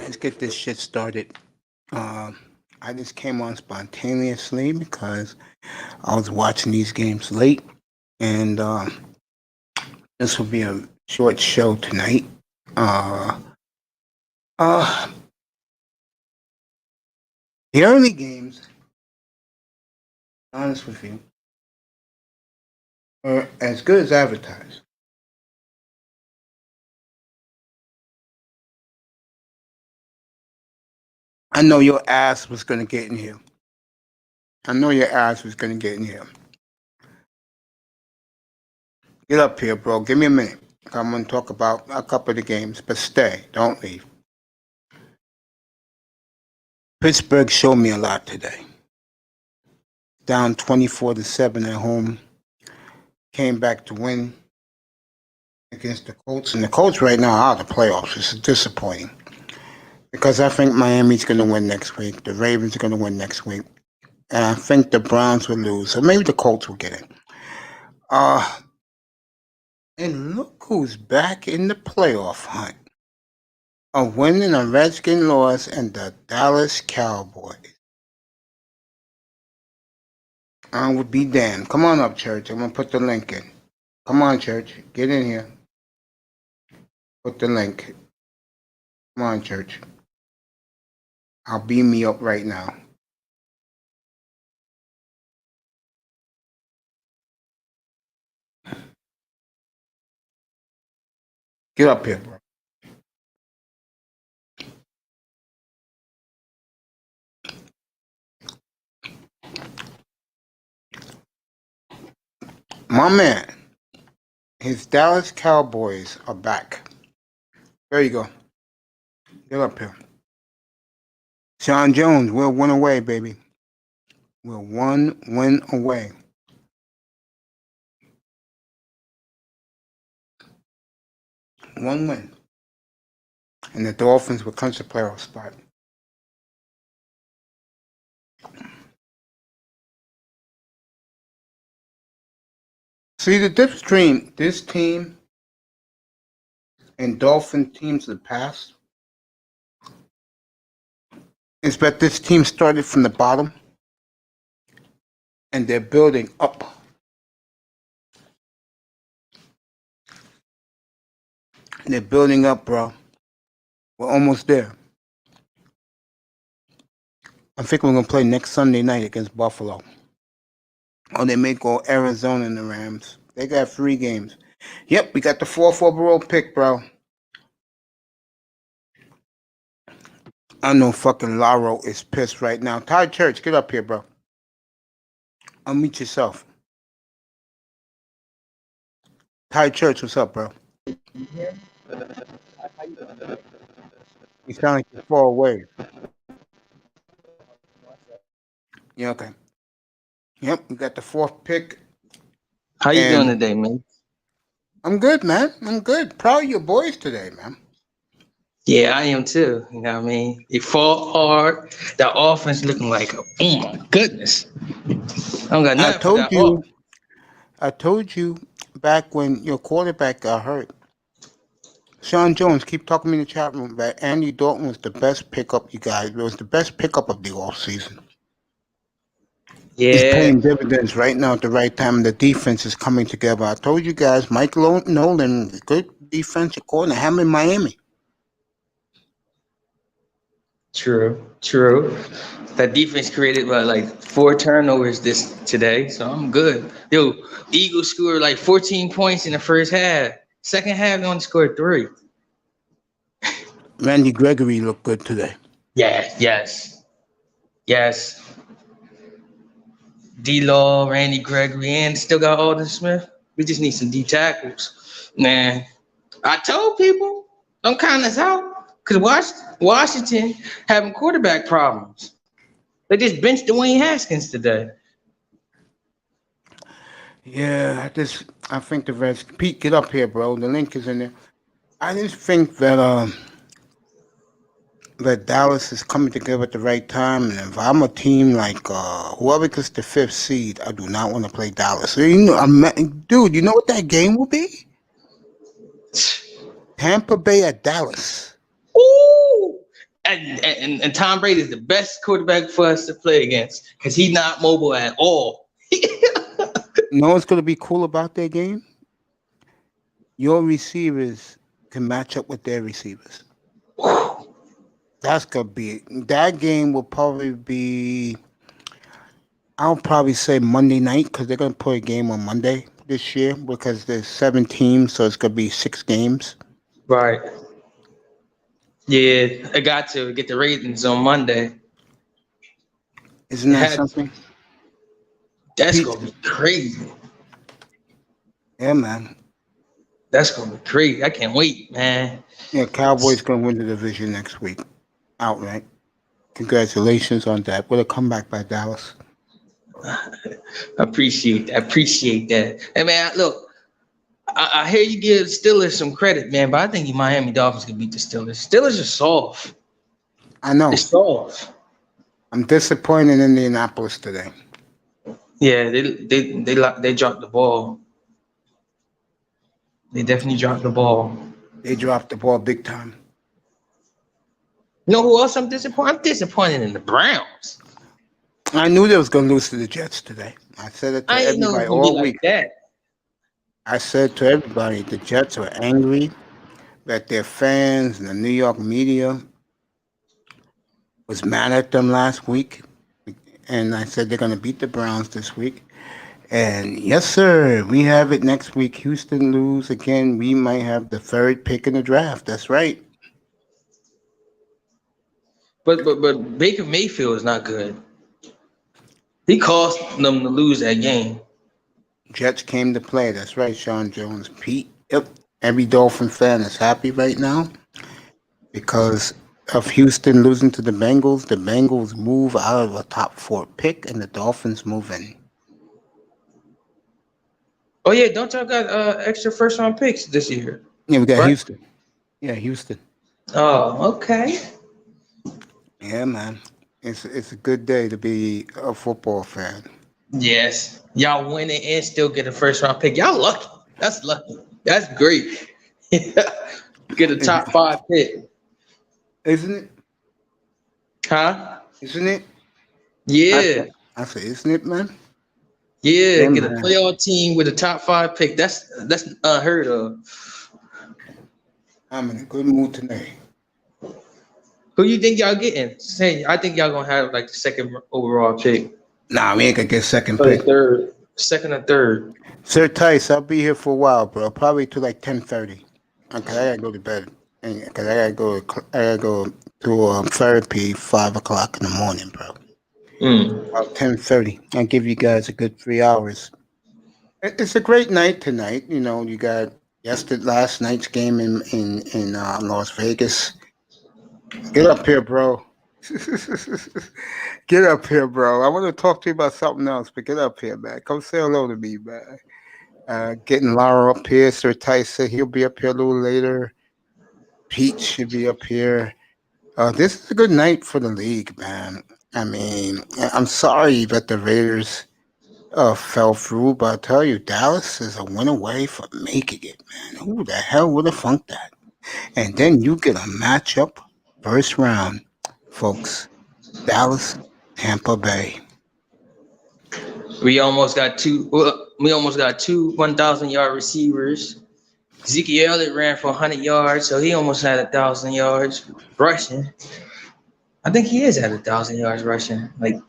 Let's get this shit started. I just came on spontaneously because I was watching these games late, and this will be a short show tonight. Uh, uh, the early games, honest with you, are as good as advertised. I know your ass was going to get in here. I know your ass was going to get in here. Get up here, bro. Give me a minute. I'm going to talk about a couple of the games, but stay. Don't leave. Pittsburgh showed me a lot today. Down 24-7 at home. Came back to win against the Colts. And the Colts right now are out of the playoffs. It's disappointing. Because I think Miami's going to win next week. The Ravens are going to win next week. And I think the Browns will lose. So maybe the Colts will get it. And look who's back in the playoff hunt. A win and a Redskin loss, and the Dallas Cowboys. I would be damned. Come on up, Church. I'm going to put the link in. Come on, Church. Get in here. Put the link. Come on, Church. I'll beam me up right now. Get up here, bro. My man, his Dallas Cowboys are back. There you go. Get up here. Sean Jones, we're 1 away, baby. We're 1 win away. One win. And the Dolphins will clinch the playoff spot. See, the difference between this team and Dolphin teams of the past is that this team started from the bottom and they're building up. They're building up, bro. We're almost there. I think we're going to play next Sunday night against Buffalo. Or they may go Arizona and the Rams. They got 3 games. Yep, we got the 4th overall pick, bro. I know fucking Laro is pissed right now. Ty Church, get up here, bro. Unmute yourself. Ty Church, what's up, bro? You sound like you're far away. Yeah, okay. Yep, we got the 4th pick. How you doing today, man? I'm good, man. I'm good. Proud of your boys today, man. Yeah, I am too. You know what I mean? They fought hard. The offense looking like, oh my goodness. I don't got nothing for that. I told you back when your quarterback got hurt. Sean Jones, keep talking to me in the chat room that Andy Dalton was the best pickup, you guys. It was the best pickup of the offseason. Yeah. He's paying dividends right now at the right time. The defense is coming together. I told you guys, Mike Nolan, good defensive coordinator, have him in Miami. True. That defense created like 4 turnovers today, so I'm good. Yo, Eagles scored like 14 points in the first half. Second half, they only scored 3. Randy Gregory looked good today. Yes. D-Law, Randy Gregory, and still got Alden Smith. We just need some D tackles. Man, I told people, don't count us out. Because Washington having quarterback problems. They just benched Dwayne Haskins today. Yeah, I think the Reds. Pete, get up here, bro. The link is in there. I just think that Dallas is coming together at the right time. And if I'm a team like whoever gets the 5th seed, I do not want to play Dallas. So, dude, you know what that game will be? Tampa Bay at Dallas. Ooh! And Tom Brady is the best quarterback for us to play against because he's not mobile at all. You know what's going to be cool about their game? Your receivers can match up with their receivers. That's going to be that game will probably be. I'll probably say Monday night because they're going to put a game on Monday this year because there's 7 teams, so it's going to be 6 games. Right. Yeah, I got to get the ratings on Monday. Isn't that something? That's going to be crazy. Yeah, man. That's going to be crazy. I can't wait, man. Yeah, Cowboys going to win the division next week. Outright. Congratulations on that. What a comeback by Dallas. Appreciate that. Hey, man, look, I hear you give Steelers some credit, man, but I think the Miami Dolphins can beat the Steelers. Steelers are soft. I know. They're soft. I'm disappointed in Indianapolis today. Yeah, they dropped the ball. They definitely dropped the ball. They dropped the ball big time. You know who else I'm disappointed? I'm disappointed in the Browns. I knew they was going to lose to the Jets today. I said it to everybody all week. That. I said to everybody, the Jets were angry that their fans and the New York media was mad at them last week. And I said they're going to beat the Browns this week. And yes, sir, we have it next week. Houston lose again. We might have the 3rd pick in the draft. That's right. But Baker Mayfield is not good. He caused them to lose that game. Jets came to play. That's right, Sean Jones. Pete, yep. Every Dolphin fan is happy right now because of Houston losing to the Bengals. The Bengals move out of a top 4 pick, and the Dolphins move in. Oh, yeah. Don't y'all got extra first-round picks this year? Yeah, we got right? Houston. Yeah, Houston. Oh, okay. Yeah, man. It's a good day to be a football fan. Yes. Y'all win it and still get a first-round pick. Y'all lucky. That's lucky. That's great. Get a top 5 pick. Isn't it? Huh? Isn't it? Yeah. I said, isn't it, man? Yeah, get a playoff team with a top 5 pick. That's unheard of. I'm in a good mood tonight. Who you think y'all getting? Say, I think y'all gonna have like the 2nd overall pick. Nah, we ain't gonna get 2nd pick. 3rd, 2nd or 3rd. Sir Tice, I'll be here for a while, bro. Probably to like 10:30. Okay, I gotta go to bed. Cause I gotta go to therapy 5 o'clock in the morning, bro. About 10:30. I'll give you guys a good 3 hours. It's a great night tonight. You know, you got last night's game in Las Vegas. Get up here, bro. Get up here, bro. I want to talk to you about something else, but get up here, man. Come say hello to me, man. Getting Lara up here. Sir Tice said he'll be up here a little later. Pete should be up here. This is a good night for the league, man. I mean, I'm sorry that the Raiders fell through, but I'll tell you, Dallas is a win away from making it, man. Who the hell would have funked that? And then you get a matchup, first round, folks. Dallas, Tampa Bay. We almost got two 1,000-yard receivers. Ezekiel Elliott ran for 100 yards, so he almost had 1,000 yards rushing. I think he is at 1,000 yards rushing. Like,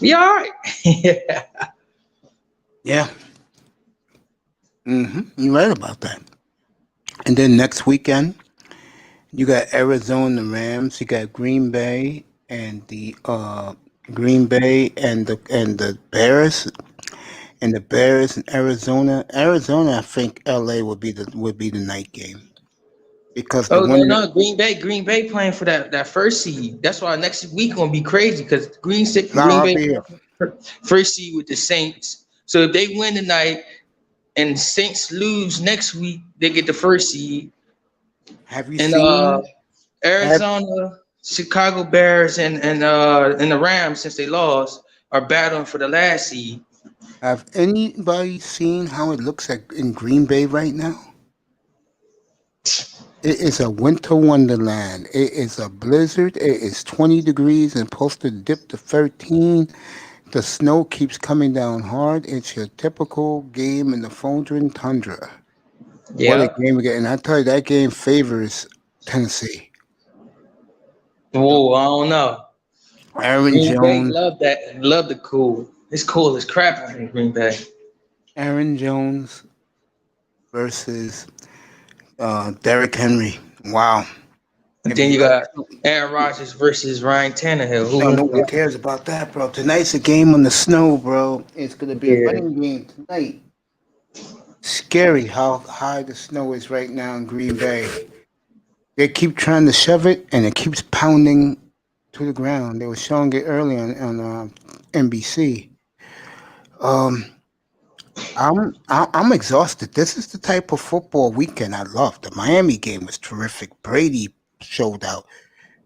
we all right. Yeah. You're right about that. And then next weekend, you got Arizona Rams. You got Green Bay and the Bears. And the Bears in Arizona. Arizona, I think LA would be the night game. Because Green Bay playing for that first seed. That's why next week gonna be crazy because Green Bay first seed with the Saints. So if they win tonight and Saints lose next week, they get the first seed. Have you seen Arizona, Chicago Bears, and the Rams, since they lost, are battling for the last seed. Have anybody seen how it looks in Green Bay right now? It is a winter wonderland. It is a blizzard. It is 20 degrees and supposed to dip to 13. The snow keeps coming down hard. It's your typical game in the Fondren Tundra. What a Yeah. game again. And I tell you, that game favors Tennessee. Whoa, I don't know. Aaron Green Bay Jones. love that. Love the cool. It's cool as crap out in Green Bay. Aaron Jones versus Derrick Henry. Wow. And If then you you got Aaron Rodgers versus Ryan Tannehill. Who no, wins no one that? cares about that, bro. Tonight's a game on the snow, bro. It's gonna be a Yeah. running game tonight. Scary how high the snow is right now in Green Bay. They keep trying to shove it, and it keeps pounding to the ground. They were showing it early on NBC. Um, I'm exhausted. This is the type of football weekend I love. The Miami game was terrific. Brady showed out.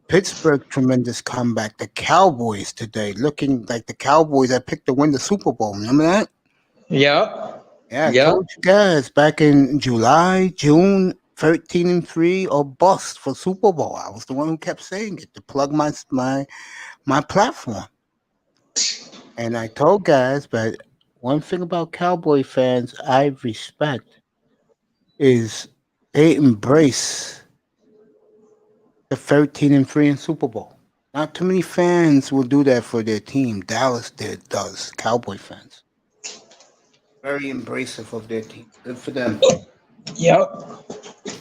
Pittsburgh, tremendous comeback. The Cowboys today, looking like the Cowboys that picked to win the Super Bowl. Remember that? Yep. Yeah, I Yep. told you guys back in June, 13-3 or bust for Super Bowl. I was the one who kept saying it to plug my platform. And I told guys, but one thing about Cowboy fans I respect is they embrace the 13-3 in Super Bowl. Not too many fans will do that for their team. Dallas does. Cowboy fans. Very embracive of their team. Good for them. Yep.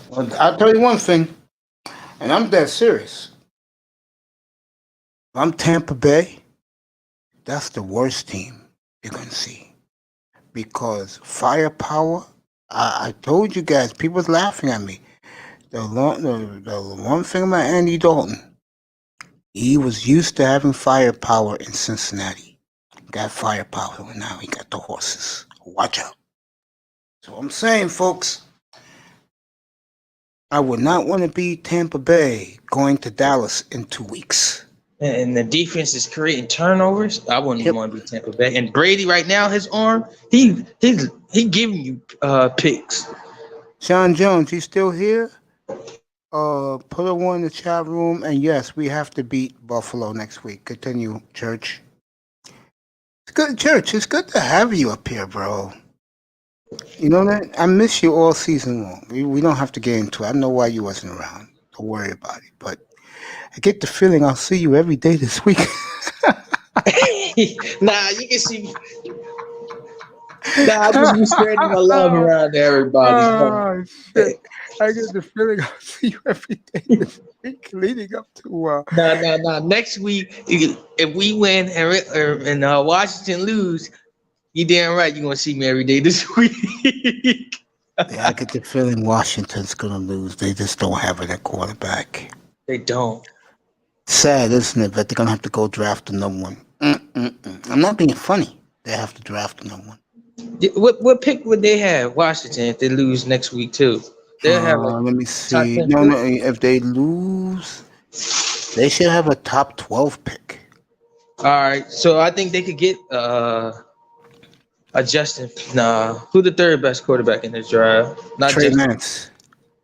Well, I'll tell you one thing, and I'm dead serious. If I'm Tampa Bay, that's the worst team you're going to see. Because firepower, I told you guys, people's laughing at me. The one thing about Andy Dalton, he was used to having firepower in Cincinnati. Got firepower, and now he got the horses. Watch out. So I'm saying, folks, I would not want to be Tampa Bay going to Dallas in 2 weeks. And the defense is creating turnovers. I wouldn't Yep. want to be Tampa Bay. And Brady right now, his arm, he giving you picks. Sean Jones, you still here? Put a one in the chat room, and yes, we have to beat Buffalo next week. Continue, Church. It's good, Church. It's good to have you up here, bro. You know that I miss you all season long. We don't have to get into it. I know why you wasn't around. Don't worry about it. But I get the feeling I'll see you every day this week. Nah, you can see. Nah, I just be spreading my love around to everybody. Oh, shit. I get the feeling I'll see you every day this week leading up to. Nah. Next week, if we win and Washington lose, you damn right you're gonna see me every day this week. Yeah, I get the feeling Washington's gonna lose. They just don't have it at quarterback. They don't. Sad, isn't it? But they're gonna have to go draft another one. I'm not being funny. They have to draft another one. What pick would they have? Washington if they lose next week too. They'll have like Let me top see. 10 No, pick. if they lose, they should have a top 12 pick. All right, so I think they could get a Justin. Nah, who the third best quarterback in this draft? Not Trey Justin. Lance.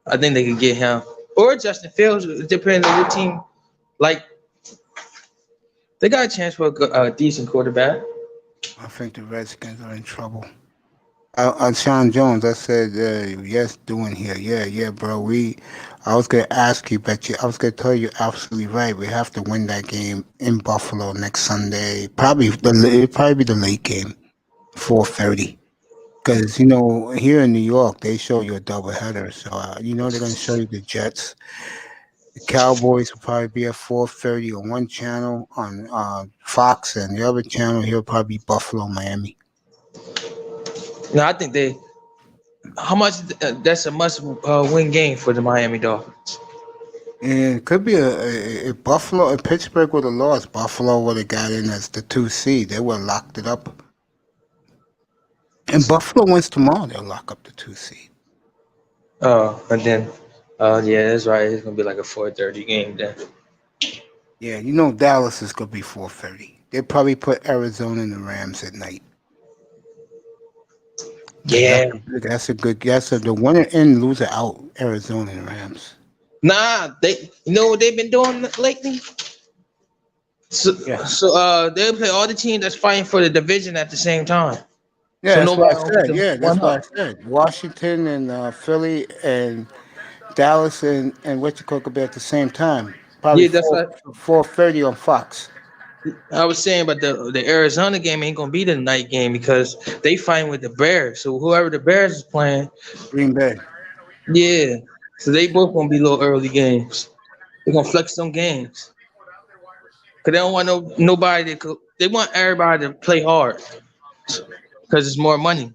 I think they could get him or Justin Fields. Depending on what team. Like they got a chance for a decent quarterback. I think the Redskins are in trouble. Sean Jones, I said, yes, doing here. Yeah, bro. I was gonna ask you, but I was gonna tell you absolutely right. We have to win that game in Buffalo next Sunday. It'll probably be the late game, 4:30. Because here in New York, they show you a doubleheader. So they're gonna show you the Jets. The Cowboys will probably be at 4:30 on one channel on Fox, and the other channel here will probably be Buffalo, Miami. No, I think they. How much? That's a must-win game for the Miami Dolphins. And it could be if Buffalo, if Pittsburgh would have lost, Buffalo would have got in as the 2 seed. They would have locked it up. And Buffalo wins tomorrow, they'll lock up the 2 seed. Oh, and then, yeah, that's right. It's gonna be like a 4:30 game then. Yeah, Dallas is gonna be 4:30. They'll probably put Arizona and the Rams at night. Yeah, That's a good. The winner in, loser out. Arizona and the Rams. Nah, you know what they've been doing lately? So, Yeah. they play all the teams that's fighting for the division at the same time. Yeah, So that's what nobody I don't get said. the Yeah, one that's what I up. said. Washington and Philly and Dallas and what you call could be at the same time. Probably Yeah, that's what 4:30 on Fox. I was saying. But the Arizona game ain't gonna be the night game because they fighting with the Bears. So whoever the Bears is playing, Green Bay. yeah. So they both gonna be little early games. They're gonna flex some games because they don't want nobody to. They want everybody to play hard because it's more money.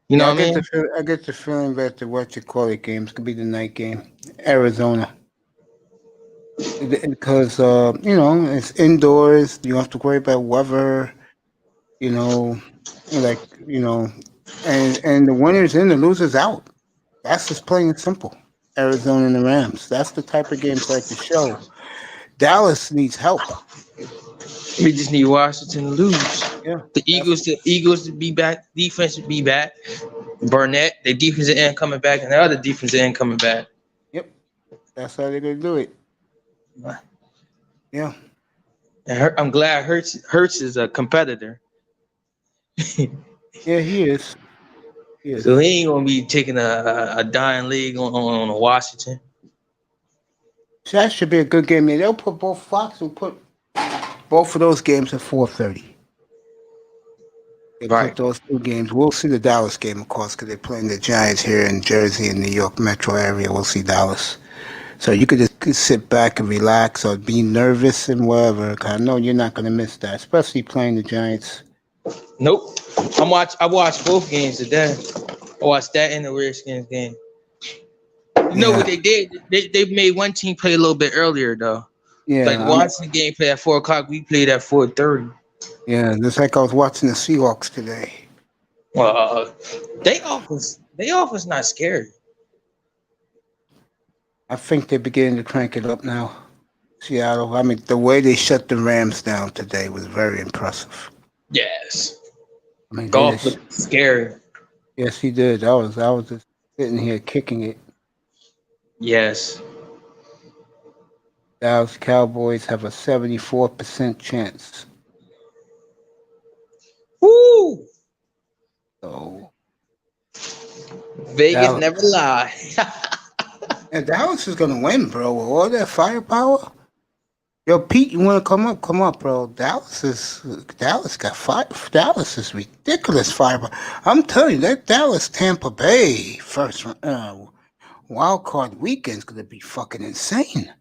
You know Yeah, what I mean? I get the feeling that the what you call it games could be the night game. Arizona. Because it's indoors. You don't have to worry about weather. You know, like and the winners in, the losers out. That's just plain and simple. Arizona and the Rams. That's the type of games like the show. Dallas needs help. We just need Washington to lose. Yeah, The Eagles to be back. Defense to be back. Burnett, their defensive end coming back, and the other defensive end coming back. yep. That's how they're gonna do it. Yeah. And I'm glad Hurts is a competitor, Yeah, he is. He is. so he ain't gonna be taking a dying league on Washington. So that should be a good game. They'll put both Fox will put both of those games at 4:30. They put Right. those two games. We'll see the Dallas game, of course, because they're playing the Giants here in Jersey and New York metro area. We'll see Dallas. So you could just sit back and relax or be nervous and whatever. 'Cause I know you're not going to miss that, especially playing the Giants. Nope. I watched both games today. I watched that and the Redskins game. You know what Yeah, they did? They made one team play a little bit earlier though. Like yeah, the Washington game played at 4 o'clock. We played at 4:30. yeah. Just like I was watching the Seahawks today. Well, they offense not scary. I think they're beginning to crank it up now. Seattle. I mean, the way they shut the Rams down today was very impressive. Yes. I mean, they Golf just, looked scary. yes, he did. I was just sitting here kicking it. Yes. Dallas Cowboys have a 74% chance. Woo! So Vegas Dallas, never lie. and Dallas is gonna win, bro. With all that firepower. Yo, Pete, you wanna come up? Come up, bro. Dallas got fire. Dallas is ridiculous firepower. I'm telling you, that Dallas Tampa Bay first wild card weekend's gonna be fucking insane.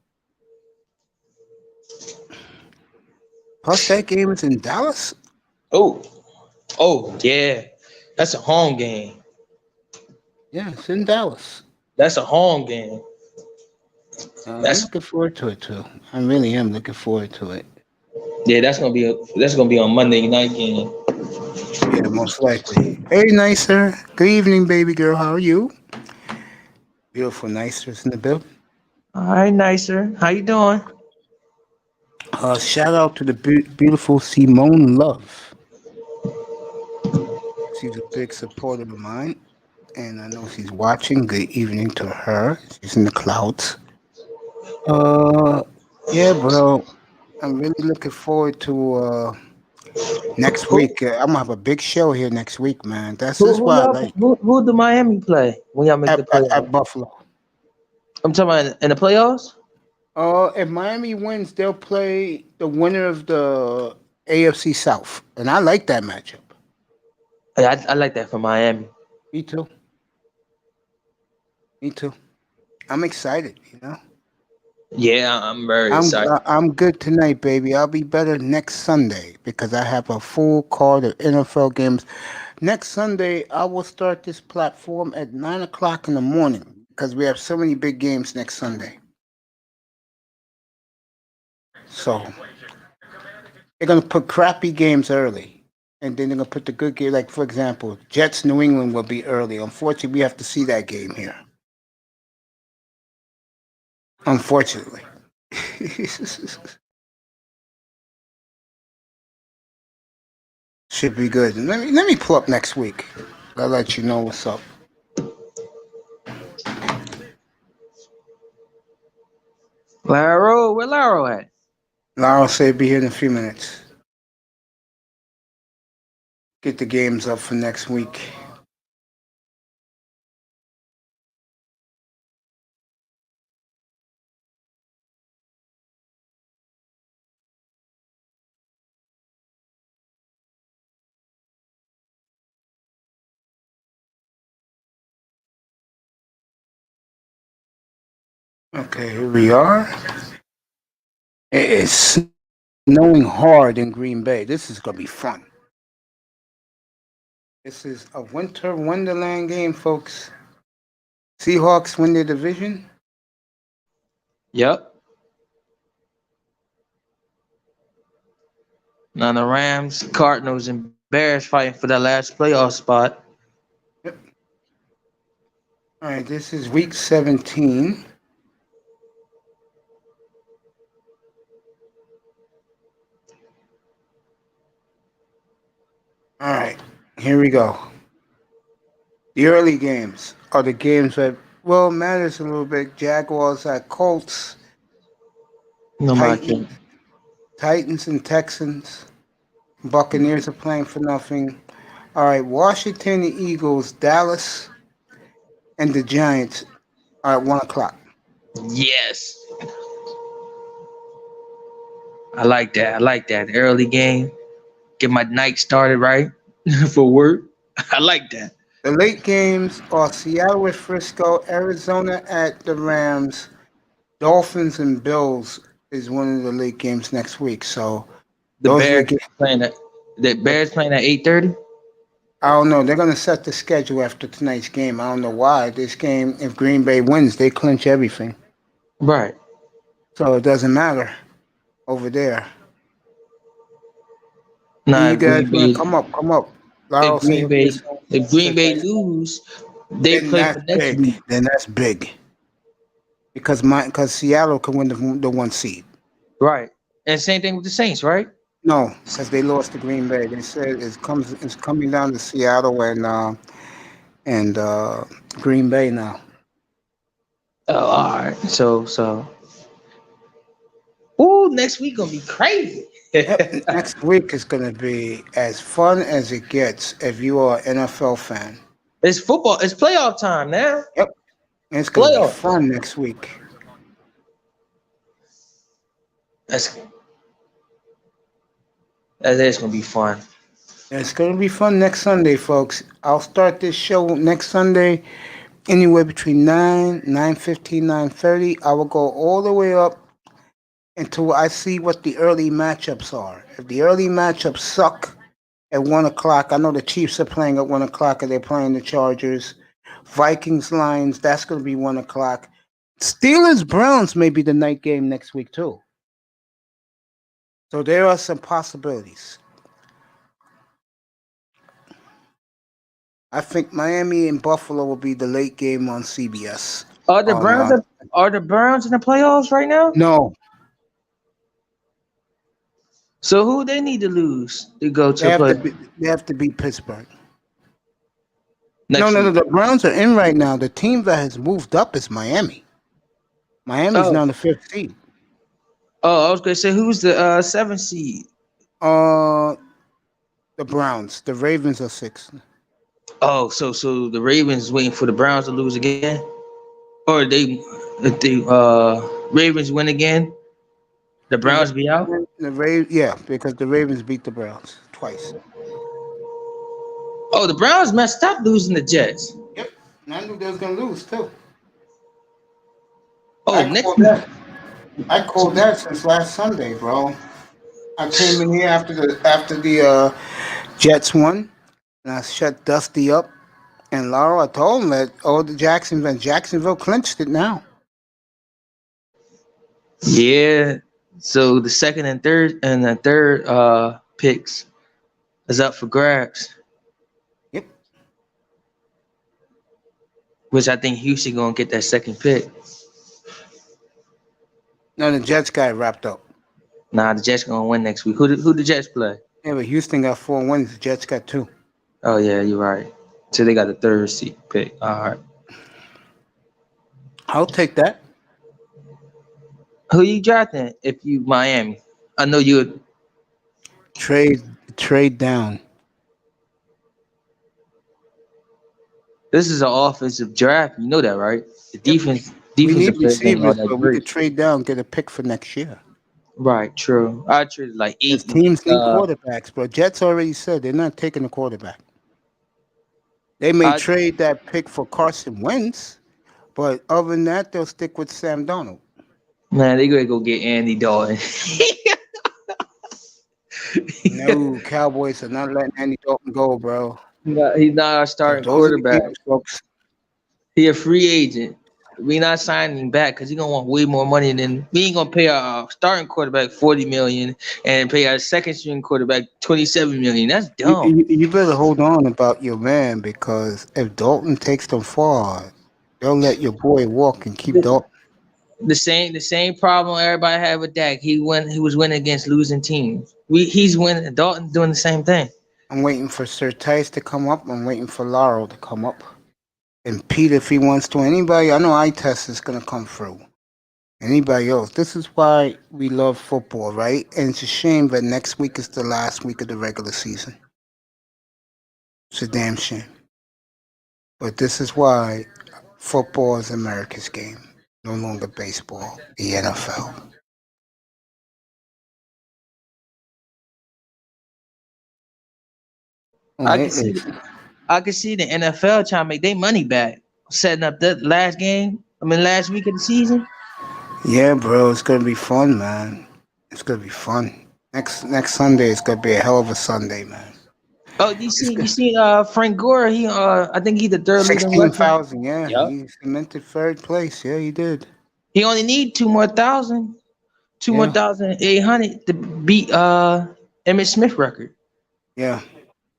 Plus, that game is in Dallas. Oh yeah. That's a home game. Yeah, it's in Dallas. That's a home game. I'm That's looking forward to it too. I really am looking forward to it. yeah. That's gonna be on Monday night game. Yeah, most likely. Hey, Nicer. Good evening, baby girl. How are you? Beautiful Nicer's in the building. All right, nicer. How you doing? Shout out to the beautiful Simone Love. She's a big supporter of mine, and I know she's watching. Good evening to her. She's in the clouds. Uh, yeah, bro. I'm really looking forward to next Who week. I'm gonna have a big show here next week, man. That's who just who why I y'all like who do Miami play when y'all make the at playoffs? Buffalo. I'm talking about in the playoffs. If Miami wins, they'll play the winner of the AFC South, and I like that matchup. I like that for Miami. Me too. Me too. I'm excited. Yeah, I'm very I'm excited. I'm good tonight, baby. I'll be better next Sunday because I have a full card of N.F.L games. Next Sunday, I will start this platform at 9 o'clock in the morning because we have so many big games next Sunday. So they're gonna put crappy games early, and then they're gonna put the good game. Like for example, Jets New England will be early. Unfortunately, we have to see that game here. Unfortunately. Should be good. Let me pull up next week. I'll let you know what's up. Laro, where Laro at? Laurel said be here in a few minutes. Get the games up for next week. Okay, here we are. It's snowing hard in Green Bay. This is gonna be fun. This is a winter wonderland game, folks. Seahawks win their division. Yep. Now the Rams, Cardinals, and Bears fighting for that last playoff spot. Yep. All right, this is week 17. All right, here we go. The early games are the games that, well, matters a little bit. Jaguars at Colts, No matter. Titans and Texans. Buccaneers are playing for nothing. All right, Washington, the Eagles, Dallas, and the Giants are at 1 o'clock. Yes. I like that. I like that. Early game. Get my night started right for work. I like that. The late games are Seattle with Frisco, Arizona at the Rams, Dolphins and Bills is one of the late games next week. So The those are the Bears games. playing at the Bears playing at 8:30. I don't know. They're going to set the schedule after tonight's game. I don't know why. This game, if Green Bay wins, they clinch everything. Right. So it doesn't matter over there. Nah, You if guys Green want Bay, to come up? Come up. if Laro say Green he'll be Bay, as soon if Green Bay lose, they then play for that's next big. week. Then that's big because Seattle can win the 1 seed. Right. And same thing with the Saints, right? No, because they lost to Green Bay. They said it's coming down to Seattle and Green Bay now. Oh, all right. So. Ooh, next week gonna be crazy. Yep. Next week is going to be as fun as it gets if you are an NFL fan. It's football. It's playoff time now. Yep. And it's going to be Playoff. fun next week. That's gonna be fun. It's going to be fun next Sunday, folks. I'll start this show next Sunday anywhere between 9, 9:15, 9:30. I will go all the way up until I see what the early matchups are. If the early matchups suck at 1 o'clock, I know the Chiefs are playing at 1 o'clock and they're playing the Chargers. Vikings, Lions, that's going to be 1 o'clock. Steelers, Browns may be the night game next week, too. So there are some possibilities. I think Miami and Buffalo will be the late game on CBS. Are the Browns are the Browns in the playoffs right now? No, So who they need to lose to go they to have play to beat Pittsburgh. next No. week? The Browns are in right now. The team that has moved up is Miami. Miami's Oh, now the 5th seed. I was gonna say who's the 7th seed? Uh, the Browns. The Ravens are 6th. Oh, so the Ravens waiting for the Browns to lose again, or if the Ravens win again, the Browns be out. Yeah, because the Ravens beat the Browns twice. Oh, the Browns messed up losing the Jets. Yep, and I knew they was gonna lose too. Oh, I next called week. that. I called that since last Sunday, bro. I came in here after the Jets won, and I shut Dusty up. And Laura, I told him that Jacksonville clinched it now. Yeah. So the second and third picks is up for grabs, Yep. which I think Houston gonna get that second pick. No, the Jets got it wrapped up. Nah, the Jets gonna win next week. Who the Jets play? Yeah, but Houston got 4 wins. The Jets got 2. Oh yeah, you're right. So they got the third seat pick. All right. I'll take that. Who you drafting if you Miami? I know you. Trade trade down. This is an offensive draft. You know that, right? The Yep. We need defensive players ain't all receivers, that but we great. could trade down, get a pick for next year. Right, true. I traded like Because eight. teams need Uh, quarterbacks, bro. Jets already said they're not taking a quarterback. They may I trade that pick for Carson Wentz, but other than that, they'll stick with Sam Donald. Man, they gonna go get Andy Dalton. No, Cowboys are not letting Andy Dalton go, bro. He's not our Because starting those are the quarterback. games, folks. He a free agent. We not signing him back because he gonna want way more money than we ain't gonna pay our starting quarterback 40 million and pay our second string quarterback 27 million. That's dumb. You better hold on about your man because if Dalton takes them far, they'll let your boy walk and keep The, Dalton. the same problem everybody had with Dak. He was winning against losing teams. He's winning. Dalton doing the same thing. I'm waiting for Sir Tice to come up. I'm waiting for Laurel to come up. And Pete, if he wants to, anybody, I know I test is going to come through. Anybody else. This is why we love football, right? And it's a shame that next week is the last week of the regular season. It's a damn shame. But this is why football is America's game, no longer baseball, the NFL. I can Lately, see. I can see the NFL trying to make their money back, setting up that last game. I mean, last week of the season. yeah, bro, it's gonna be fun, man. It's gonna be fun. Next Sunday is gonna be a hell of a Sunday, man. Oh, It's you good. see Frank Gore, I think he's the third leading rusher. 16,000, yeah. Yep. He cemented third place. Yeah, he did. He only need two more Yeah, thousand 800 to beat Emmitt Smith record. yeah,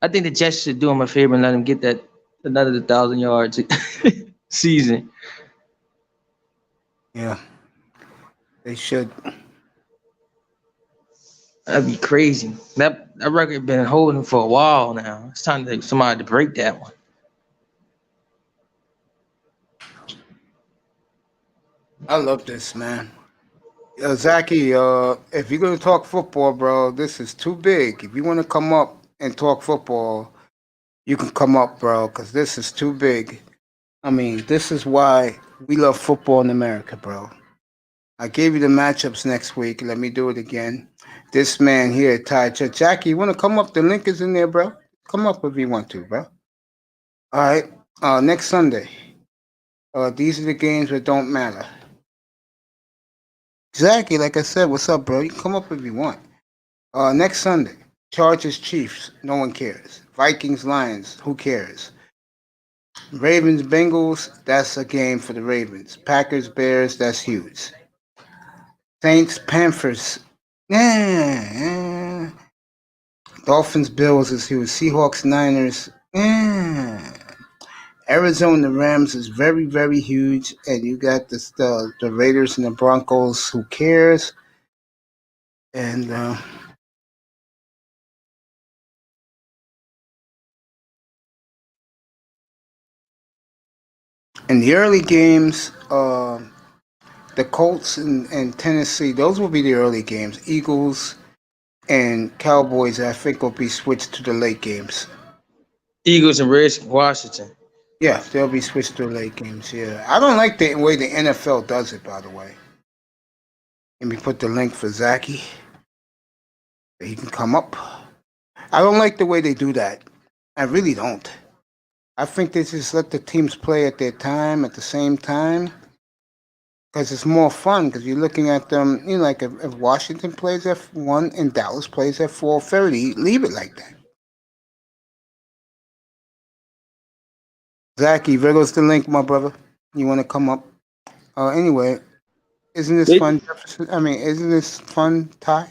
I think the Jets should do him a favor and let him get that another 1,000 yards season. yeah. They should. That'd be crazy. That record been holding for a while now. It's time to somebody to break that one. I love this, man. Zaki, if you're gonna talk football, bro, this is too big. If you want to come up and talk football, you can come up, bro, because this is too big. I mean, this is why we love football in America, bro. I gave you the matchups next week. Let me do it again. This man here, Ty Jackie, you want to come up? The link is in there, bro. Come up if you want to, bro. All right. Next Sunday. These are the games that don't matter. Exactly, like I said, what's up, bro? You can come up if you want. Next Sunday, Chargers Chiefs, no one cares. Vikings Lions, who cares? Ravens Bengals, that's a game for the Ravens. Packers Bears, that's huge. Saints Panthers, yeah. Dolphins Bills is huge. Seahawks Niners, yeah. Arizona Rams is very, very huge, and you got the Raiders and the Broncos. Who cares? And in the early games, the Colts and Tennessee, those will be the early games. Eagles and Cowboys, I think, will be switched to the late games. Eagles and Redskins, Washington. Yeah, they'll be switched to the late games. Yeah, I don't like the way the NFL does it. By the way, let me put the link for Zachy. He can come up. I don't like the way they do that. I really don't. I think they just let the teams play at their time at the same time because it's more fun because you're looking at them. You know, like if Washington plays at 1 and Dallas plays at 4:30, leave it like that. Zachy, there goes the link, my brother. You want to come up? Anyway, isn't this They, fun, Jefferson? I mean, isn't this fun, Ty?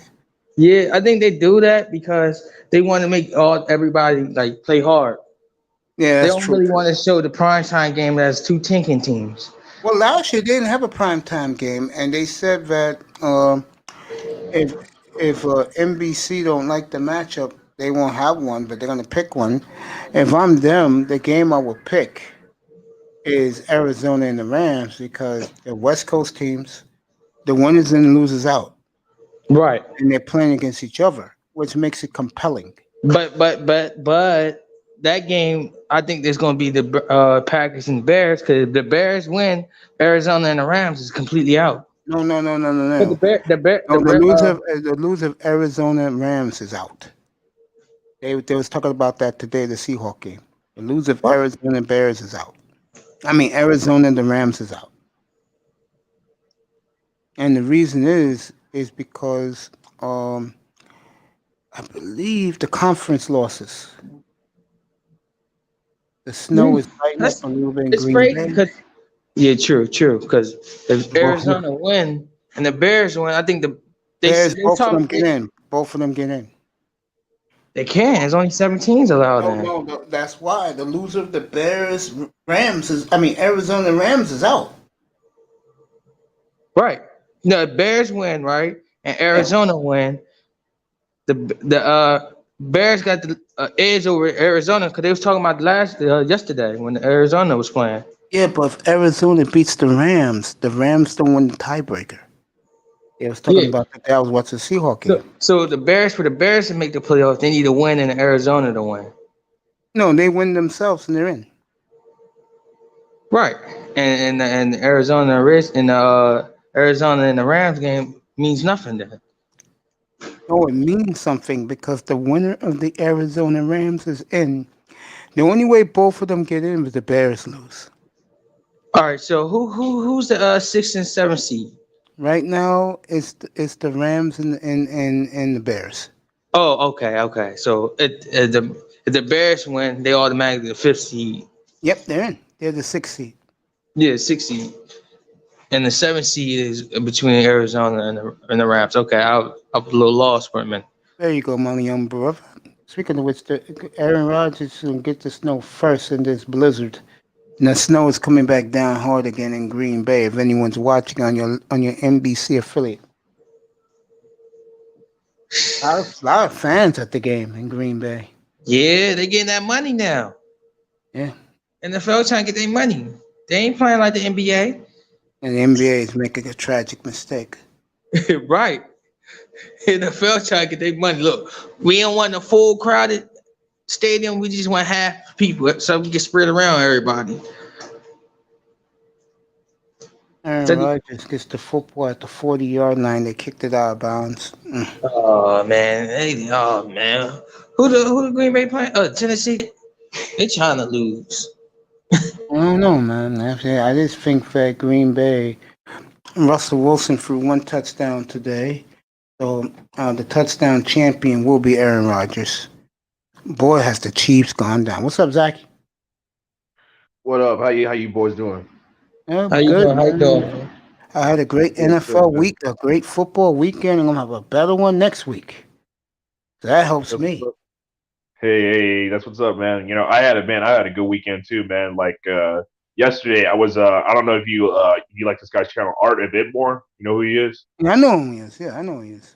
yeah, I think they do that because they want to make all everybody like play hard. Yeah, They that's don't true. really want to show the prime time game as two tinking teams. Well, last year they didn't have a primetime game, and they said that if NBC don't like the matchup, they won't have one, but they're gonna pick one. If I'm them, the game I would pick is Arizona and the Rams because they're West Coast teams. The winners and the losers out, Right. and they're playing against each other, which makes it compelling. But that game, I think there's going to be the Packers and Bears, because if the Bears win, Arizona and the Rams is completely out. No, no, no, no, no, But the no. Bear, the Bear, No, the Bear, the loser of Arizona and Rams is out. They was talking about that today, the Seahawk game. The loser of what? Arizona and Bears is out. I mean, Arizona and the Rams is out. And the reason is because I believe the conference losses. The snow Mm, is lighting up That's a little bit in it's Green crazy Bay. because yeah, true. Because if Both of them, Arizona win and the Bears win, I think Bears, they both of them talk get in. Both of them get in. they can. There's only 7 teams allowed No, in. no, no, that's why the loser of the Bears Rams is. I mean, Arizona Rams is out. Right. No, Bears win, right? And Yeah, Arizona win. The Bears got the edge over Arizona because they was talking about yesterday when Arizona was playing. yeah, but if Arizona beats the Rams don't win the tiebreaker. They was talking Yeah. about that. That was what's the Seahawk So, game. so the Bears to make the playoffs, they need to win and Arizona to win. No, they win themselves and they're in. Right. And Arizona and the Rams game means nothing then. No, it means something because the winner of the Arizona Rams is in. The only way both of them get in is the Bears lose. All right. So who's the 6 and 7 seed? Right now, it's the Rams and the Bears. Oh, okay. So if the Bears win, they automatically the 5th seed. Yep, they're in. They're the sixth seed. Yeah, 6th seed. And the 7th seed is between Arizona and the Rams. Okay, I was a little lost for a minute. There you go, my young brother. Speaking of which, Aaron Rodgers is gonna get the snow first in this blizzard. And the snow is coming back down hard again in Green Bay. If anyone's watching on your NBC affiliate, lot of fans at the game in Green Bay. Yeah, they getting that money now. Yeah, NFL trying to get their money. They ain't playing like the NBA. and the NBA is making a tragic mistake. Right. NFL trying to get their money. Look, we don't want a full crowded stadium. We just want half people so we can spread around everybody. Aaron So, Rodgers gets the football at the 40-yard line. They kicked it out of bounds. oh man, oh man, who the Green Bay playing? Tennessee. They trying to lose. I don't know, man. I just think that Green Bay, Russell Wilson threw one touchdown today. So the touchdown champion will be Aaron Rodgers. Boy, has the Chiefs gone down. What's up, Zach? What up? How you boys doing? Yeah, How you good, doing? How you doing, man. man? I had a great Good, NFL good, good. week, a great football weekend. I'm gonna have a better one next week. So that helps That's me. what's up. Hey, that's what's up, man. I had a good weekend too, man. Like yesterday, I was I don't know if you like this guy's channel, Art a bit more. You know who he is? Yeah, I know who he is. Yeah, I know who he is.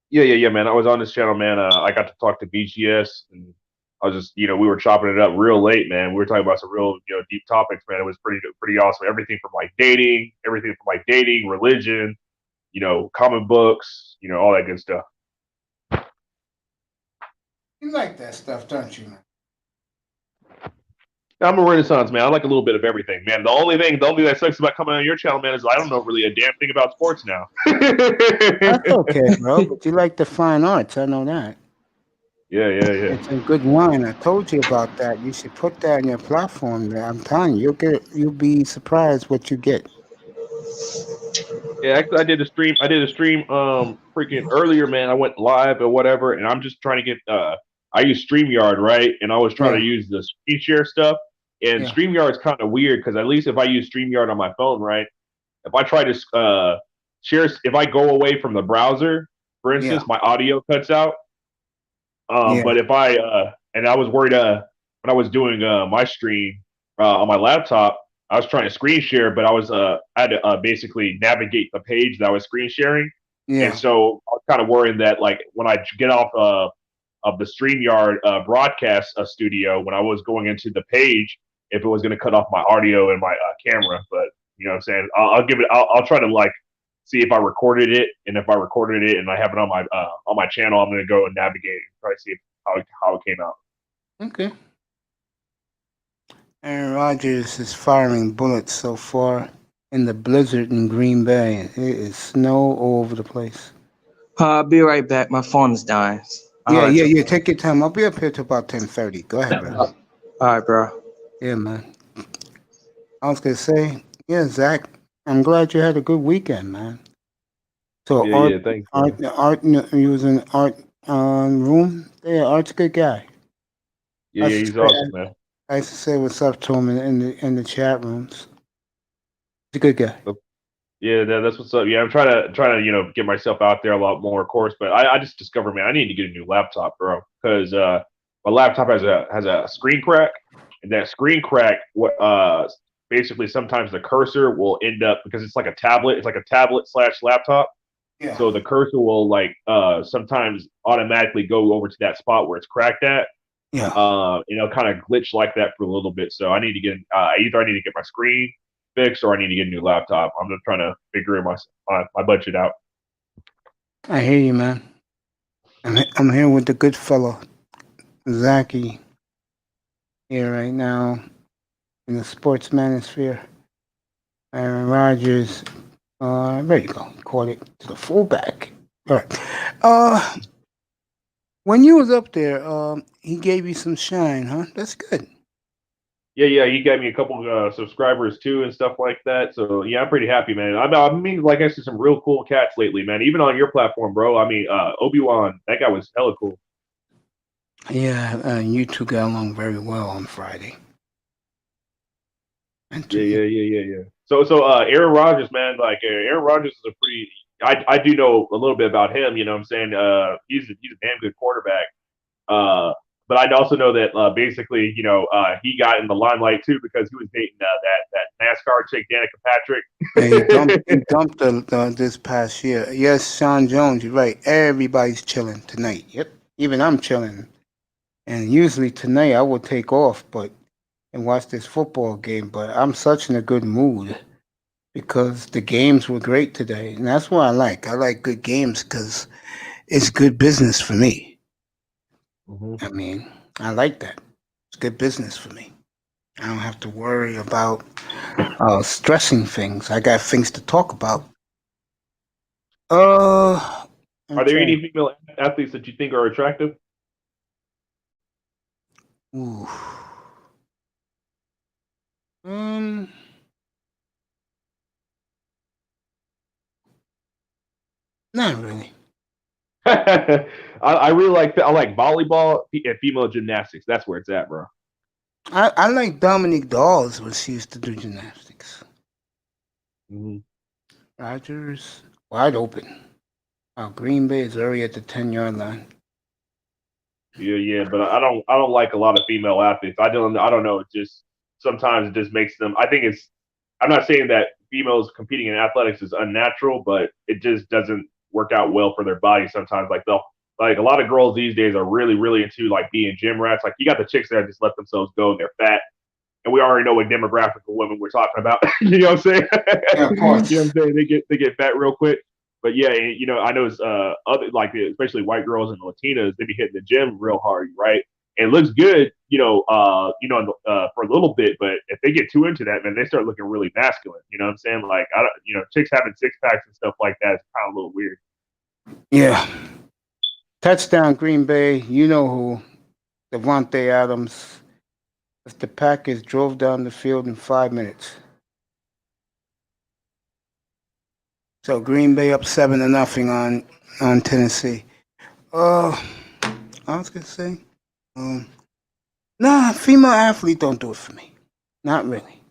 Yeah, man. I was on this channel, man. I got to talk to BGS, and I was just, we were chopping it up real late, man. We were talking about some real, deep topics, man. It was pretty awesome. Everything from like dating, religion, comic books, all that good stuff. You like that stuff, don't you, man? I'm a Renaissance man. I like a little bit of everything, man. The only thing that sucks about coming on your channel, man, is I don't know really a damn thing about sports now. That's okay, bro. But you like the fine arts. I know that. Yeah. It's a good wine. I told you about that. You should put that on your platform. Man. I'm telling you, you'll be surprised what you get. Yeah, actually, I did a stream, freaking earlier, man. I went live or whatever, and I'm just trying to get. I use StreamYard, right? And I was trying to Yeah, use the screen share stuff. And yeah, StreamYard is kind of weird because at least if I use StreamYard on my phone, right? If I try to share, if I go away from the browser, for yeah, instance, my audio cuts out. yeah, But if I and I was worried when I was doing my stream on my laptop, I was trying to screen share, but I had to basically navigate the page that I was screen sharing, and yeah, so I was kind of worried that like when I get off of the StreamYard broadcast studio, when I was going into the page, if it was going to cut off my audio and my camera. But you know what I'm saying, I'll give it. I'll try to like see if I recorded it, and if I recorded it and I have it on my channel, I'm gonna go and navigate and try to see how it came out. Okay. Aaron Rodgers is firing bullets so far in the blizzard in Green Bay. It is snow all over the place. I'll be right back. My phone is dying. Yeah. Take your time. I'll be up here till about 10:30. Go ahead, bro. All right, bro. Yeah, man. I was gonna say, yeah, Zach. I'm glad you had a good weekend, man. So Thanks. Art, you was in Art room. Yeah, Art's a good guy. Yeah, he's awesome, man. I used to say what's up to him in the chat rooms. He's a good guy. Yeah, that's what's up. Yeah, I'm trying to get myself out there a lot more, of course. But I just discovered, man, I need to get a new laptop, bro, because my laptop has a screen crack, and that screen crack, basically sometimes the cursor will end up, because it's like a tablet. It's like a tablet / laptop. Yeah. So the cursor will sometimes automatically go over to that spot where it's cracked at. Yeah. It'll kind of glitch like that for a little bit. So I need to get either I need to get my screen fixed or I need to get a new laptop. I'm just trying to figure my budget out. I hear you, man. I'm here with the good fellow, Zachy, here right now in the sports manosphere. Aaron Rodgers, there you go. Caught it to the fullback. All right. When you was up there, he gave you some shine, huh? That's good. Yeah, he got me a couple subscribers too and stuff like that. So yeah, I'm pretty happy, man. I mean, like I see some real cool cats lately, man. Even on your platform, bro. I mean, Obi-Wan, that guy was hella cool. Yeah, you two got along very well on Friday. Yeah. So Aaron Rodgers, man, like Aaron Rodgers is a pretty. I do know a little bit about him. You know what I'm saying? He's a damn good quarterback. But I also know that basically, he got in the limelight too because he was dating that NASCAR chick, Danica Patrick. Yeah, he dumped this past year. Yes, Sean Jones, you're right. Everybody's chilling tonight. Yep, even I'm chilling. And usually tonight I would take off, and watch this football game. But I'm such in a good mood because the games were great today, and that's what I like. I like good games because it's good business for me. Mm-hmm. I mean, I like that. It's good business for me. I don't have to worry about stressing things. I got things to talk about. Are there any female athletes that you think are attractive? Ooh. Not really. I really like volleyball and female gymnastics. That's where it's at, bro. I like Dominique Dawes when she used to do gymnastics. Mm-hmm. Rodgers, wide open. Green Bay is already at the 10-yard line. Yeah, but I don't like a lot of female athletes. I don't know. It just sometimes it just makes them. I think I'm not saying that females competing in athletics is unnatural, but it just doesn't work out well for their body sometimes. Like a lot of girls these days are really, really into like being gym rats. Like you got the chicks that just let themselves go and they're fat. And we already know what demographic of women we're talking about. You know what I'm saying? Yeah, of course. You know what I'm saying? They get fat real quick. But yeah, I know it's other especially white girls and Latinas, they be hitting the gym real hard, right? And it looks good, for a little bit, but if they get too into that, man, they start looking really masculine. You know what I'm saying? Like chicks having six packs and stuff like that is kind of a little weird. Yeah. Touchdown Green Bay, you know who. Devontae Adams. The Packers drove down the field in 5 minutes. So Green Bay up 7-0 on Tennessee. I was gonna say, nah, female athlete don't do it for me. Not really.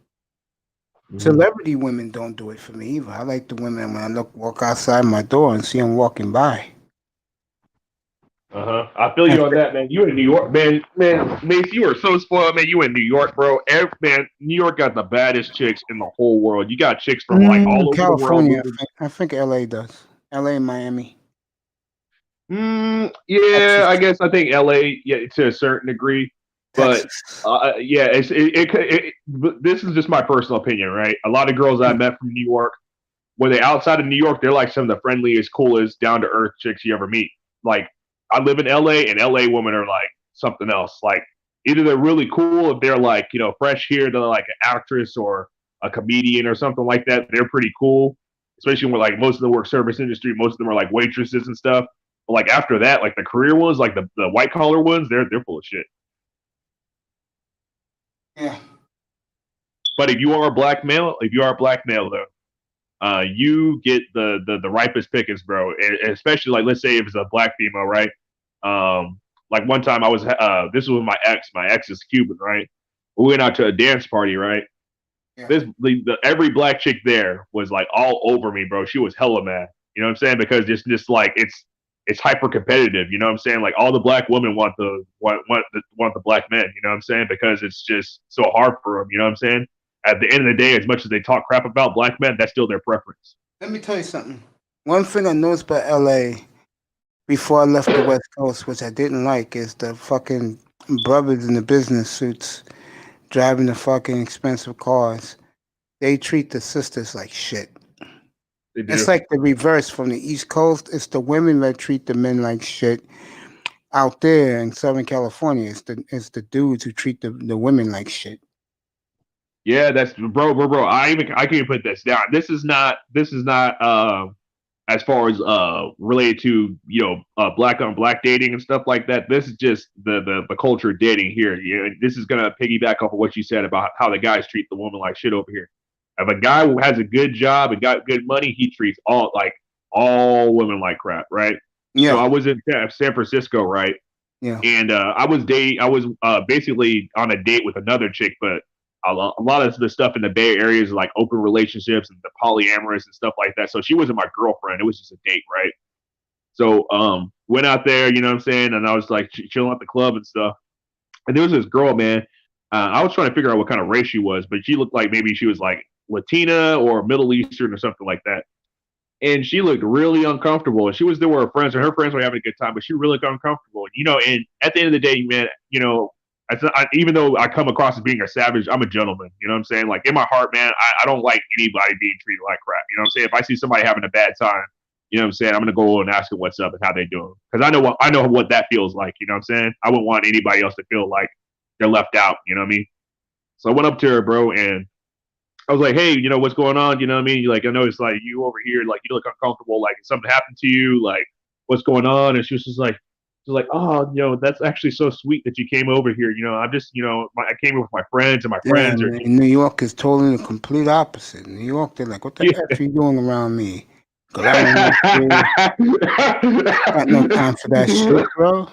Mm-hmm. Celebrity women don't do it for me either. I like the women when I walk outside my door and see them walking by. I feel you on that, man. You in New York, man, Mace, you are so spoiled, man. You in New York, bro. Man, New York got the baddest chicks in the whole world. You got chicks from like all over California, the world. I think LA does. LA and Miami. Yeah, I guess I think LA, yeah, to a certain degree. But this is just my personal opinion, right? A lot of girls I met from New York, when they're outside of New York, they're like some of the friendliest, coolest, down to earth chicks you ever meet. Like I live in LA, and LA women are like something else. Like either they're really cool, if they're like fresh here, they're like an actress or a comedian or something like that. They're pretty cool, especially when like most of them work service industry. Most of them are like waitresses and stuff. But like after that, like the career ones, like the white collar ones, they're full of shit. Yeah. But if you are a black male, though, you get the ripest pickings, bro. And especially like let's say if it's a black female, right? Like one time I was this was with my ex. My ex is Cuban, right? We went out to a dance party, right? Yeah. Every black chick there was like all over me, bro. She was hella mad. You know what I'm saying? Because just like it's hyper competitive. You know what I'm saying? Like all the black women want the black men. You know what I'm saying? Because it's just so hard for them. You know what I'm saying? At the end of the day, as much as they talk crap about black men, that's still their preference. Let me tell you something. One thing I noticed about LA before I left the West Coast, which I didn't like, is the fucking brothers in the business suits driving the fucking expensive cars. They treat the sisters like shit. They do. It's like the reverse from the East Coast. It's the women that treat the men like shit. Out there in Southern California, it's the dudes who treat the women like shit. Yeah, that's bro. I can even put this down. This is not as far as related to black on black dating and stuff like that. This is just the culture of dating here. This is gonna piggyback off of what you said about how the guys treat the woman like shit over here. If a guy who has a good job and got good money, he treats all women like crap, right? Yeah. So I was in San Francisco, right? Yeah. And I was basically on a date with another chick, but a lot of the stuff in the Bay Area is like open relationships and the polyamorous and stuff like that. So she wasn't my girlfriend. It was just a date, right? So went out there, you know what I'm saying? And I was like chilling at the club and stuff. And there was this girl, man. I was trying to figure out what kind of race she was, but she looked like maybe she was like Latina or Middle Eastern or something like that. And she looked really uncomfortable. And she was there with her friends, and her friends were having a good time, but she really looked uncomfortable. And at the end of the day, man, even though I come across as being a savage, I'm a gentleman. You know what I'm saying? Like in my heart, man, I don't like anybody being treated like crap. You know what I'm saying? If I see somebody having a bad time, you know what I'm saying, I'm gonna go and ask them what's up and how they doing, because I know what that feels like. You know what I'm saying? I wouldn't want anybody else to feel like they're left out. You know what I mean? So I went up to her, bro, and I was like, hey, what's going on? You know what I mean? Like, I know it's like you over here, like you look uncomfortable, like something happened to you, like what's going on? And she was just like, oh, that's actually so sweet that you came over here. I'm just, I came here with my friends, and my friends are. In New York is totally the complete opposite. In New York, they're like, what the F are you doing around me? Because I got no time for that shit, bro.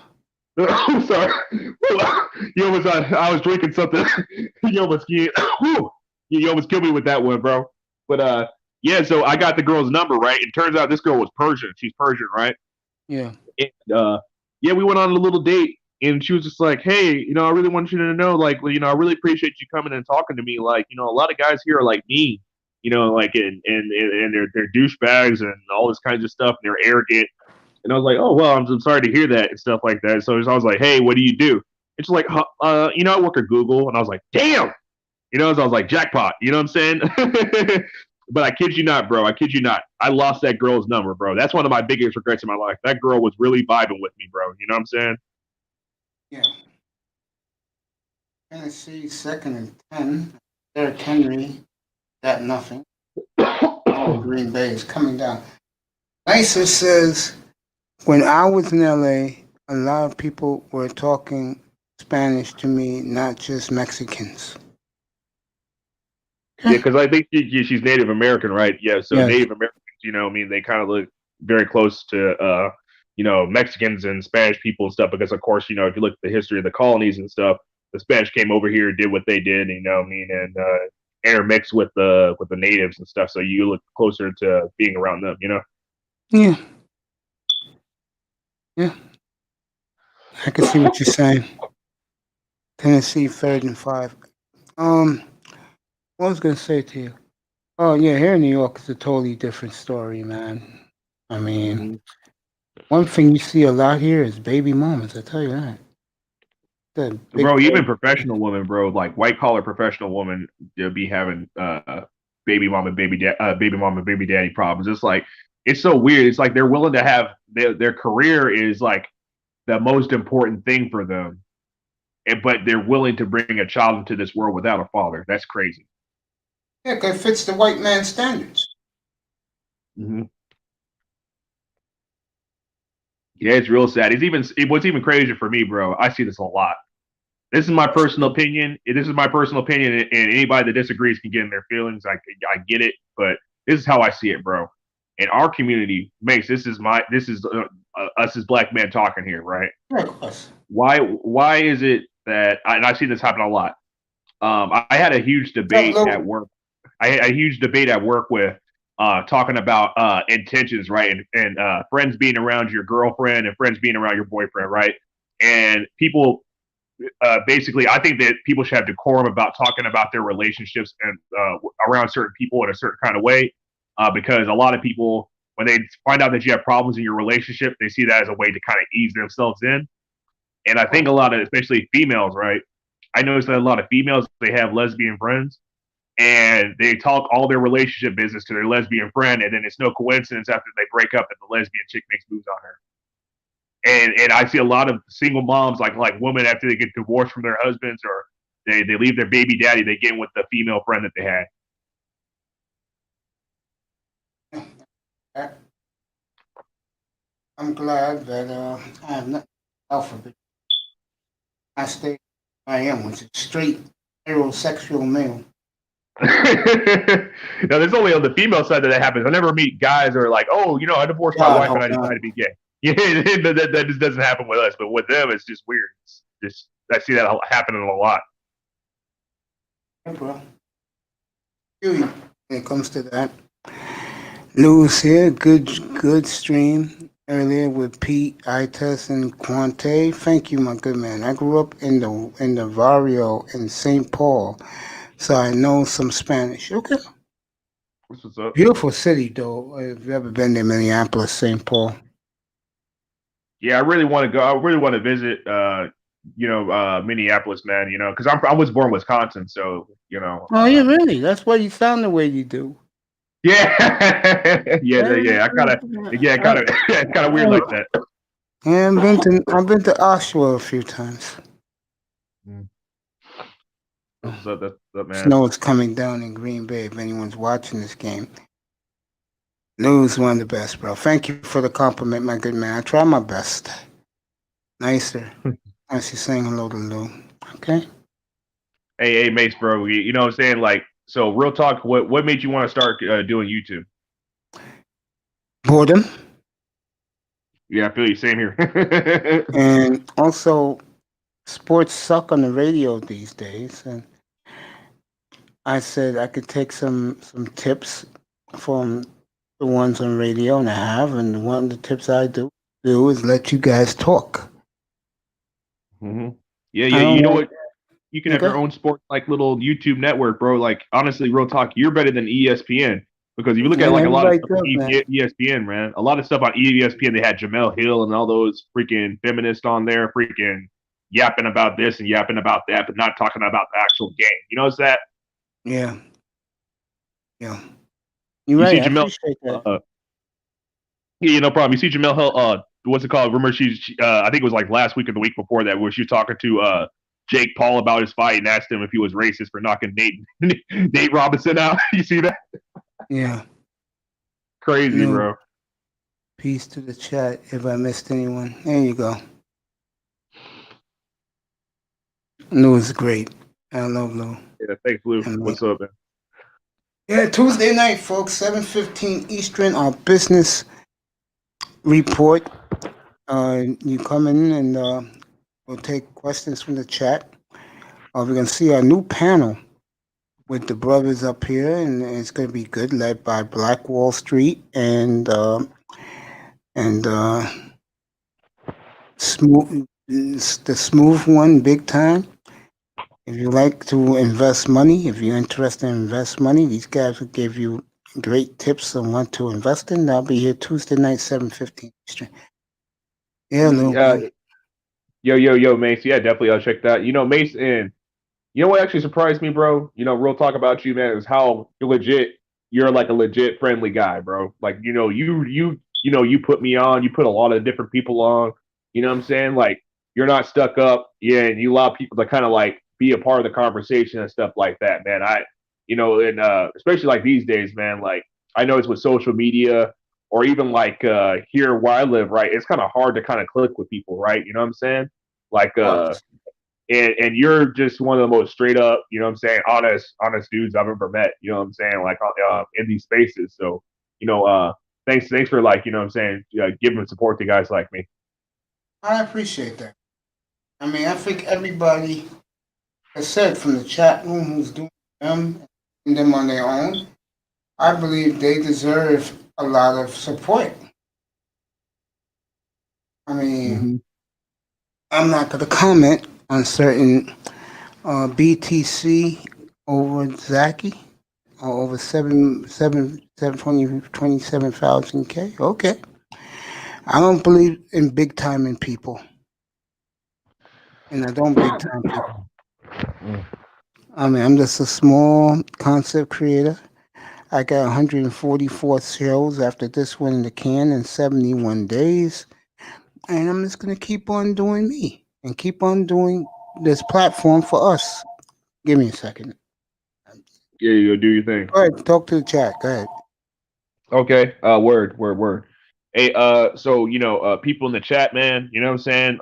I'm sorry. I was drinking something. You almost killed me with that one, bro. But yeah, so I got the girl's number, right? And turns out this girl was Persian. She's Persian, right? Yeah. And yeah, we went on a little date, and she was just like, hey, I really want you to know, like, I really appreciate you coming and talking to me. Like, a lot of guys here are like me, like, and they're douchebags and all this kinds of stuff, and they're arrogant. And I was like, oh, well, I'm sorry to hear that and stuff like that. So I was like, hey, what do you do? And she's like, I work at Google. And I was like, damn. So I was like, jackpot. You know what I'm saying? But I kid you not, bro. I kid you not. I lost that girl's number, bro. That's one of my biggest regrets in my life. That girl was really vibing with me, bro. You know what I'm saying? Yeah. Tennessee, 2nd and 10. Derrick Henry, got nothing. Green Bay is coming down. Nicer says, when I was in LA, a lot of people were talking Spanish to me, not just Mexicans. Yeah, because I think she's Native American, right? Yeah, so yes. Native Americans, they kind of look very close to, Mexicans and Spanish people and stuff. Because of course, if you look at the history of the colonies and stuff, the Spanish came over here, did what they did, and intermixed with the natives and stuff. So you look closer to being around them, Yeah. Yeah. I can see what you're saying. Tennessee, 3rd and 5. What I was gonna say to you? Oh yeah, here in New York is a totally different story, man. I mean, one thing you see a lot here is baby mamas. I tell you that. Bro, even professional women, bro, like white collar professional women, they'll be having baby mama, baby daddy problems. It's like it's so weird. It's like they're willing to have their career is like the most important thing for them, but they're willing to bring a child into this world without a father. That's crazy. Yeah, 'cause it fits the white man's standards. Mm-hmm. Yeah, it's real sad. What's even crazier for me, bro. I see this a lot. This is my personal opinion. This is my personal opinion, and anybody that disagrees can get in their feelings. I get it, but this is how I see it, bro. In our community, Mace, this is us as black men talking here, right? Yeah, of course. Why is it that and I've seen this happen a lot. I had a huge debate at work. I had a huge debate at work with talking about intentions, right? And friends being around your girlfriend and friends being around your boyfriend, right? And people basically, I think that people should have decorum about talking about their relationships and around certain people in a certain kind of way, because a lot of people, when they find out that you have problems in your relationship, they see that as a way to kind of ease themselves in. And I think a lot of, especially females, right? I noticed that a lot of females, they have lesbian friends and they talk all their relationship business to their lesbian friend, and then it's no coincidence after they break up that the lesbian chick makes moves on her. And I see a lot of single moms, like women, after they get divorced from their husbands or they leave their baby daddy, they get in with the female friend that they had. I'm glad that I have not alphabet. I stay I am, which is straight heterosexual male. Now, there's only on the female side that happens. I never meet guys who are like, oh, I divorced my wife and I decided to be gay. Yeah, that just doesn't happen with us. But with them, it's just weird. It's just I see that happening a lot. Yeah, bro. When it comes to that. Lewis here, good stream earlier with Pete, Itas, and Quante. Thank you, my good man. I grew up in the barrio in St. Paul, so I know some Spanish. Okay. What's up? Beautiful city, though. If you've ever been to Minneapolis, St. Paul. Yeah, I really want to go. I really want to visit. Minneapolis, man. Because I was born in Wisconsin, so Oh, yeah, really? That's why you sound the way you do. Yeah, yeah. It's kind of weird like that. Yeah, I've been to Oshawa a few times. What's up, man? Snow is coming down in Green Bay. If anyone's watching this game, Lou's one of the best, bro. Thank you for the compliment, my good man. I try my best. Nicer. I see saying hello to Lou. Okay. Hey, Mace, bro. You know what I'm saying? Like, so real talk. What made you want to start doing YouTube? Boredom. Yeah, I feel you. Same here. And also, sports suck on the radio these days, and I said I could take some tips from the ones on radio, and I have. And one of the tips I do is let you guys talk. Mm-hmm. Yeah. You know what? You can have your own sports like little YouTube network, bro. Like honestly, real talk, you're better than ESPN because if you look at like a lot of stuff on ESPN, man, a lot of stuff on ESPN, they had Jamel Hill and all those freaking feminists on there, freaking yapping about this and yapping about that, but not talking about the actual game. You know, it's that. Yeah. You're right. I appreciate that. Yeah, no problem. You see Jamel Hill. What's it called? Remember, she I think it was like last week or the week before that, where she was talking to Jake Paul about his fight and asked him if he was racist for knocking Nate Robinson out. You see that? Yeah. Crazy, bro. Peace to the chat. If I missed anyone, there you go. Lou is great. I love Lou. Yeah, thanks, Lou. What's up, man? Yeah, Tuesday night, folks, 7:15 Eastern, our business report. You come in and we'll take questions from the chat. We're going to see our new panel with the brothers up here, and it's going to be good, led by Black Wall Street and Smooth, the Smooth one, big time. If you like to invest money, if you're interested in invest money, these guys will give you great tips on what to invest in. I'll be here Tuesday night, 7:15 Eastern. Yeah, Lou. Yo, Mace. Yeah, definitely. I'll check that. Mace, and You know what actually surprised me, bro? Real talk about you, man, is how you're like a legit friendly guy, bro. Like, you put me on, you put a lot of different people on. You know what I'm saying? Like, you're not stuck up, yeah, and you allow people to kind of like be a part of the conversation and stuff like that, man. And especially like these days, man, like I know it's with social media or even like here where I live, right? It's kind of hard to kind of click with people, right? You know what I'm saying? Like Of and you're just one of the most straight up, you know what I'm saying, honest dudes I've ever met, you know what I'm saying, like in these spaces. So, thanks for like, you know what I'm saying, giving support to guys like me. I appreciate that. I mean, I think everybody has said from the chat room who's doing them and them on their own, I believe they deserve a lot of support. I mean, Mm-hmm. I'm not going to comment on certain BTC over Zaki or over 27,000 K. Okay. I don't believe in big time in people. And I don't big time people. I mean, I'm just a small concept creator. I got 144 shows after this one in the can in 71 days. And I'm just going to keep on doing me and keep on doing this platform for us. Give me a second. Yeah, you do your thing. Go ahead, talk to the chat. Go ahead. Okay. Word. Hey, so people in the chat, man, you know what I'm saying?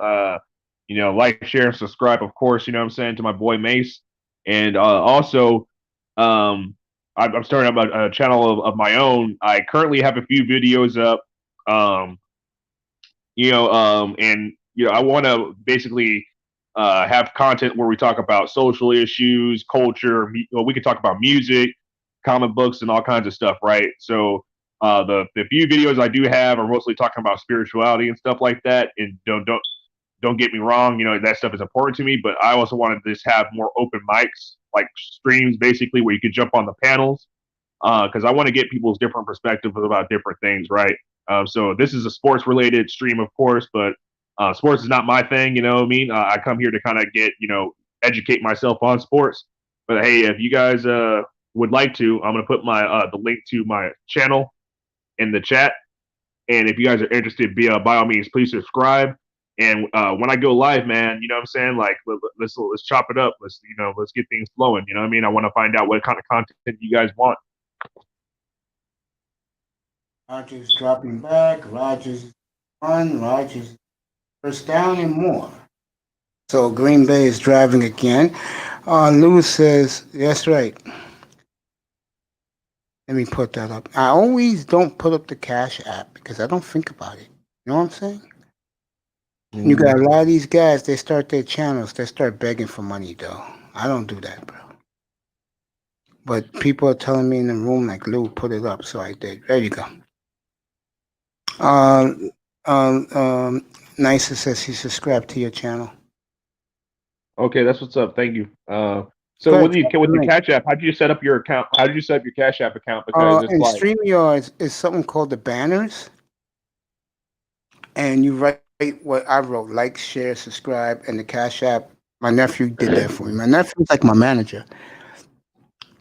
Like, share, and subscribe, of course, you know what I'm saying, to my boy Mace. And also, I'm starting up a channel of my own. I currently have a few videos up. Um, and I want to basically have content where we talk about social issues, culture. We could talk about music, comic books, and all kinds of stuff, right? So the few videos I do have are mostly talking about spirituality and stuff like that. And don't get me wrong, that stuff is important to me. But I also wanted to just have more open mics, like streams, basically, where you could jump on the panels, because I want to get people's different perspectives about different things, right? So this is a sports related stream, of course, but sports is not my thing. You know what I mean? I come here to kind of get, educate myself on sports. But hey, if you guys would like to, I'm gonna put my the link to my channel in the chat. And if you guys are interested, by all means, please subscribe. And when I go live, man, you know what I'm saying? Like, let's chop it up. Let's get things flowing. You know what I mean? I want to find out what kind of content you guys want. Rogers dropping back. Rogers on. Rogers first down and more. So Green Bay is driving again. Lou says, that's right. Let me put that up. I always don't put up the Cash App because I don't think about it. You know what I'm saying? You got a lot of these guys, they start their channels, they start begging for money, though. I don't do that, bro. But people are telling me in the room, like, Lou, put it up. So I did. There you go. Nicer says he subscribed to your channel. Okay, that's what's up. Thank you. So Go with ahead, the Cash App, how did you set up your account? How did you set up your Cash App account? Because it's in like, StreamYard is something called the banners. And you write what I wrote, like, share, subscribe, and the Cash App. My nephew did that for me. My nephew's like my manager.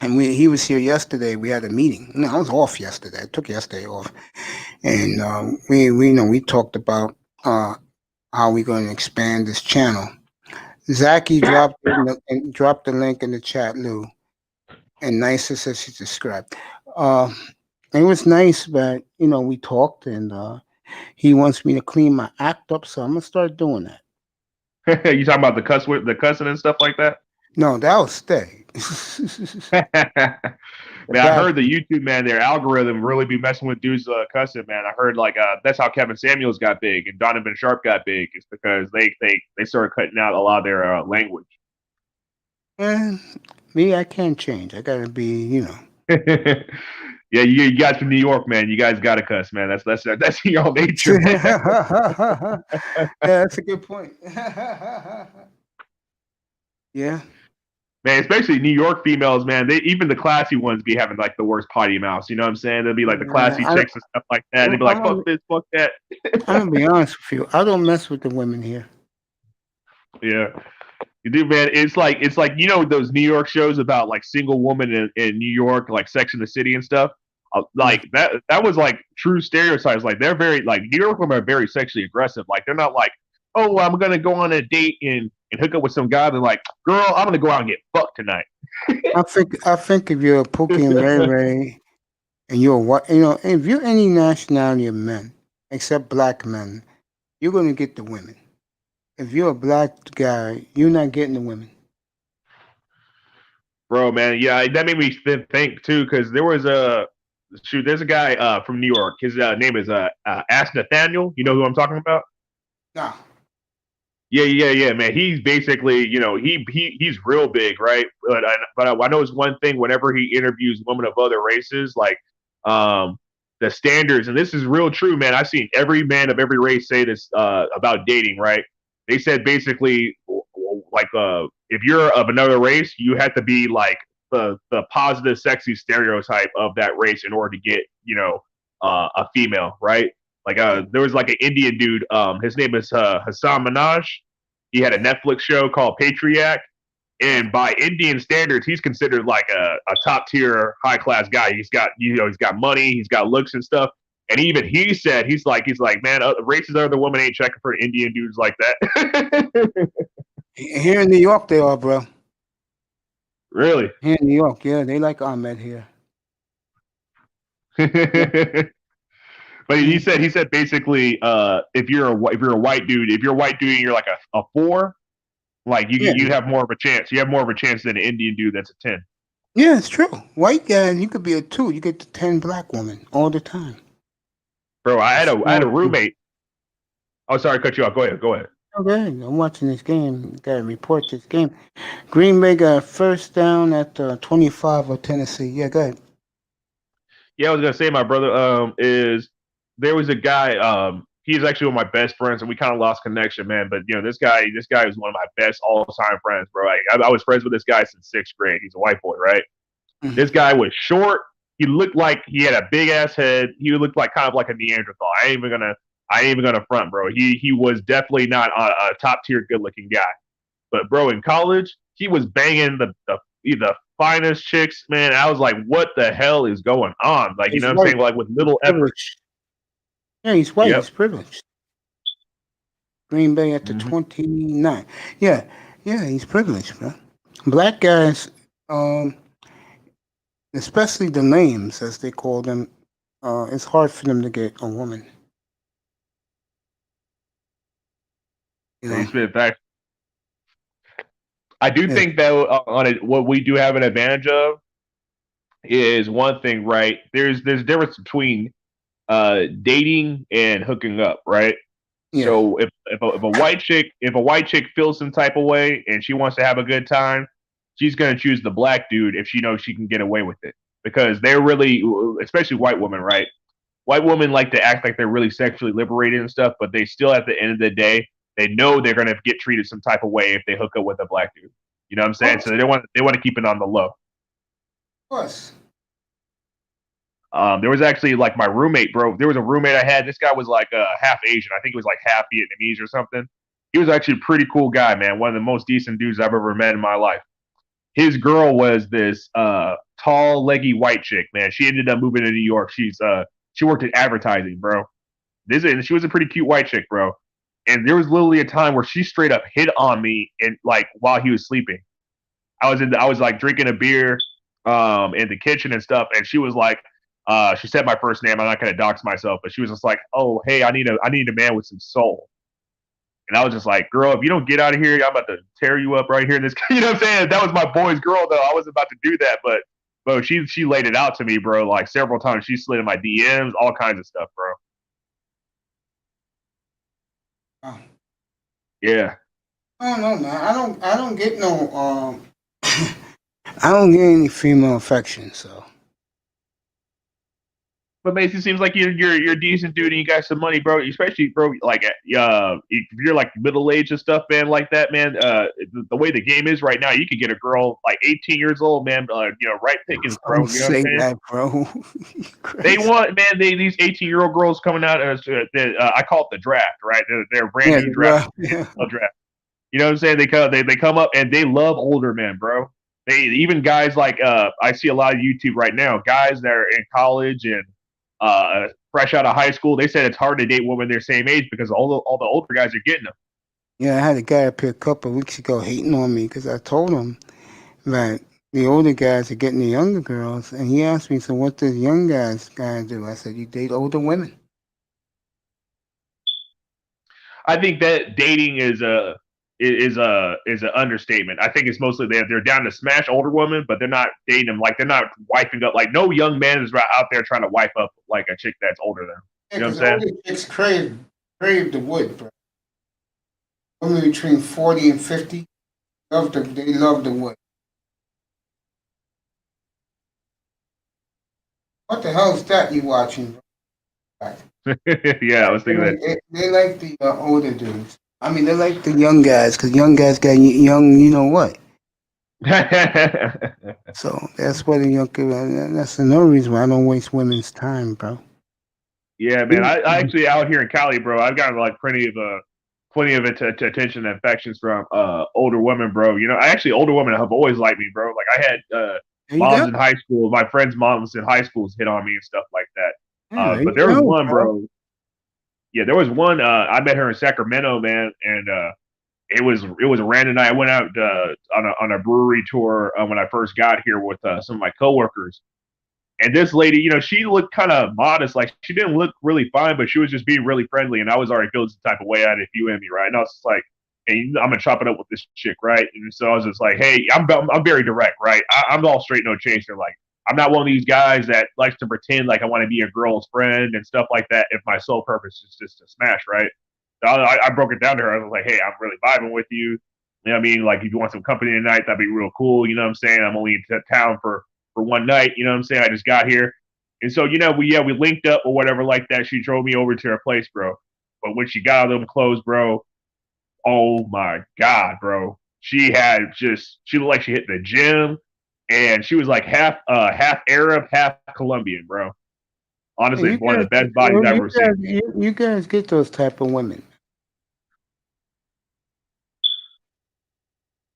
And he was here yesterday. We had a meeting. No, I was off yesterday. I took yesterday off. And we talked about how we're going to expand this channel. Zaki dropped the link in the chat, Lou. And Nicer says she subscribed. It was nice, but we talked, and he wants me to clean my act up, so I'm gonna start doing that. you talking about the cussing and stuff like that? No, that'll stay. Man, I heard the YouTube, man, their algorithm really be messing with dudes cussing, man. I heard like that's how Kevin Samuels got big and Donovan Sharp got big. It's because they started cutting out a lot of their language. And me, I can't change. I gotta be, Yeah, you guys from New York, man. You guys gotta cuss, man. That's in your nature. Yeah, that's a good point. Yeah. Man, especially New York females, man. Even the classy ones be having like the worst potty mouths. You know what I'm saying? They'll be like the classy chicks and stuff like that. They'd be like, "Fuck this, fuck that." I'm gonna be honest with you. I don't mess with the women here. Yeah. Dude, man, it's like those New York shows about like single woman in New York, like Sex in the City and stuff. Like that was like true stereotypes. Like they're very like New York women are very sexually aggressive. Like they're not like, oh, I'm gonna go on a date and hook up with some guy. They're like, girl, I'm gonna go out and get fucked tonight. I think if you're a Pookie and Ray Ray and you're what if you're any nationality of men except black men, you're gonna get the women. If you're a black guy, you're not getting the women. Bro, man, yeah, that made me think too, because there was there's a guy from New York. His name is Ask Nathaniel. You know who I'm talking about? Nah. Yeah, man. He's basically, he's real big, right? But I know it's one thing whenever he interviews women of other races, like the standards, and this is real true, man. I've seen every man of every race say this about dating, right? They said basically, like, if you're of another race, you have to be like the positive, sexy stereotype of that race in order to get, a female, right? Like there was like an Indian dude. His name is Hassan Minaj. He had a Netflix show called Patriarch, and by Indian standards, he's considered like a top tier, high class guy. He's got he's got money, he's got looks and stuff. And even he said he's like man, races other women ain't checking for Indian dudes like that. Here in New York, they are, bro. Really? Here in New York, yeah, they like Ahmed here. But he said basically, if you're a white dude, and you're like a 4, like you have more of a chance. You have more of a chance than an Indian dude that's a 10. Yeah, it's true. White guy, you could be a 2. You get the 10 black women all the time. Bro, I had a roommate. Oh, sorry, I cut you off. Go ahead. Okay, I'm watching this game. Got to report this game. Green Bay got first down at 25 of Tennessee. Yeah, go ahead. Yeah, I was gonna say, my brother there was a guy. He's actually one of my best friends, and we kind of lost connection, man. But this guy is one of my best all time friends, bro. I was friends with this guy since 6th grade. He's a white boy, right? Mm-hmm. This guy was short. He looked like he had a big ass head. He looked like kind of like a Neanderthal. I ain't even gonna front, bro. He was definitely not a top tier good looking guy. But bro, in college, he was banging the finest chicks, man. I was like, what the hell is going on? Like, what I'm saying? Like with little effort. Yeah, he's white. Yep. He's privileged. Green Bay at the 29. Yeah, he's privileged, bro. Black guys, especially the lames, as they call them, it's hard for them to get a woman. I do think that what we do have an advantage of is one thing, right? There's a difference between dating and hooking up, right? Yeah. So if a white chick feels some type of way and she wants to have a good time, she's gonna choose the black dude if she knows she can get away with it, because they're really, especially white women, right? White women like to act like they're really sexually liberated and stuff, but they still, at the end of the day, they know they're gonna get treated some type of way if they hook up with a black dude. You know what I'm saying? So they want to keep it on the low. Of course. There was actually like my roommate, bro. There was a roommate I had. This guy was like half Asian. I think he was like half Vietnamese or something. He was actually a pretty cool guy, man. One of the most decent dudes I've ever met in my life. His girl was this tall, leggy white chick, man. She ended up moving to New York. She worked in advertising, bro. She was a pretty cute white chick, bro. And there was literally a time where she straight up hit on me and like while he was sleeping. I was like drinking a beer in the kitchen and stuff, and she was like, she said my first name. I'm not gonna dox myself, but she was just like, "Oh, hey, I need a man with some soul." And I was just like, "Girl, if you don't get out of here, I'm about to tear you up right here." In this, you know what I'm saying? That was my boy's girl, though. I wasn't about to do that, but bro, she laid it out to me, bro. Like several times, she slid in my DMs, all kinds of stuff, bro. Oh. Yeah. I don't know, man. I don't get no I don't get any female affection, so. But basically, seems like you're a decent dude and you got some money, bro. Especially, bro, like if you're like middle aged and stuff, man, like that, man. The way the game is right now, you could get a girl like 18 years old, man. Right pickings, bro. Don't say that, bro. They want, man. These 18-year-old girls coming out. I call it the draft, right? They're brand new draft. Yeah. Draft. You know what I'm saying? They come up and they love older men, bro. They even guys like I see a lot of YouTube right now, guys that are in college and fresh out of high school. They said it's hard to date women their same age because all the older guys are getting them. Yeah, I had a guy up here a couple of weeks ago hating on me because I told him that the older guys are getting the younger girls, and he asked me, "So what does young guys gotta do?" I said, "You date older women." I think that dating is a understatement. I think it's mostly they're down to smash older women, but they're not dating them like they're not wifing up. Like no young man is out there trying to wife up like a chick that's older than them. Yeah, You know what because I'm saying? older chicks crave the wood, bro. Women between 40 and 50 they love the wood. What the hell is that you watching, bro? Yeah, I was thinking that too. They like the older dudes. I mean, they like the young guys because young guys got young, you know what? So that's what the young. That's another reason why I don't waste women's time, bro. Yeah, man. I actually out here in Cali, bro. I've gotten like plenty of attention and affections from older women, bro. You know, actually older women have always liked me, bro. Like I had There you moms go. in high school. My friends' moms in high schools hit on me and stuff like that. Yeah, there But you there was go, one, bro. bro. Yeah, there was one. I met her in Sacramento, man, and it was a random night. I went out on a brewery tour when I first got here with some of my coworkers. And this lady, you know, she looked kind of modest, like she didn't look really fine, but she was just being really friendly. And I was already feeling some type of way out if you and me, right? And I was just like, hey, I'm gonna chop it up with this chick, right? And so I was just like, hey, I'm very direct, right? I'm all straight, no chaser. Like I'm not one of these guys that likes to pretend like I want to be a girl's friend and stuff like that. If my sole purpose is just to smash, right? So I broke it down to her. I was like, hey, I'm really vibing with you. You know what I mean? Like if you want some company tonight, that'd be real cool. You know what I'm saying? I'm only in town for one night. You know what I'm saying? I just got here. And so, you know, we linked up or whatever like that. She drove me over to her place, bro. But when she got them clothes, bro, oh my God, bro. She looked like she hit the gym and she was like half Arab, half Colombian, bro. Hey, Honestly, you one of guys, the best bodies I've ever seen. you guys get those type of women.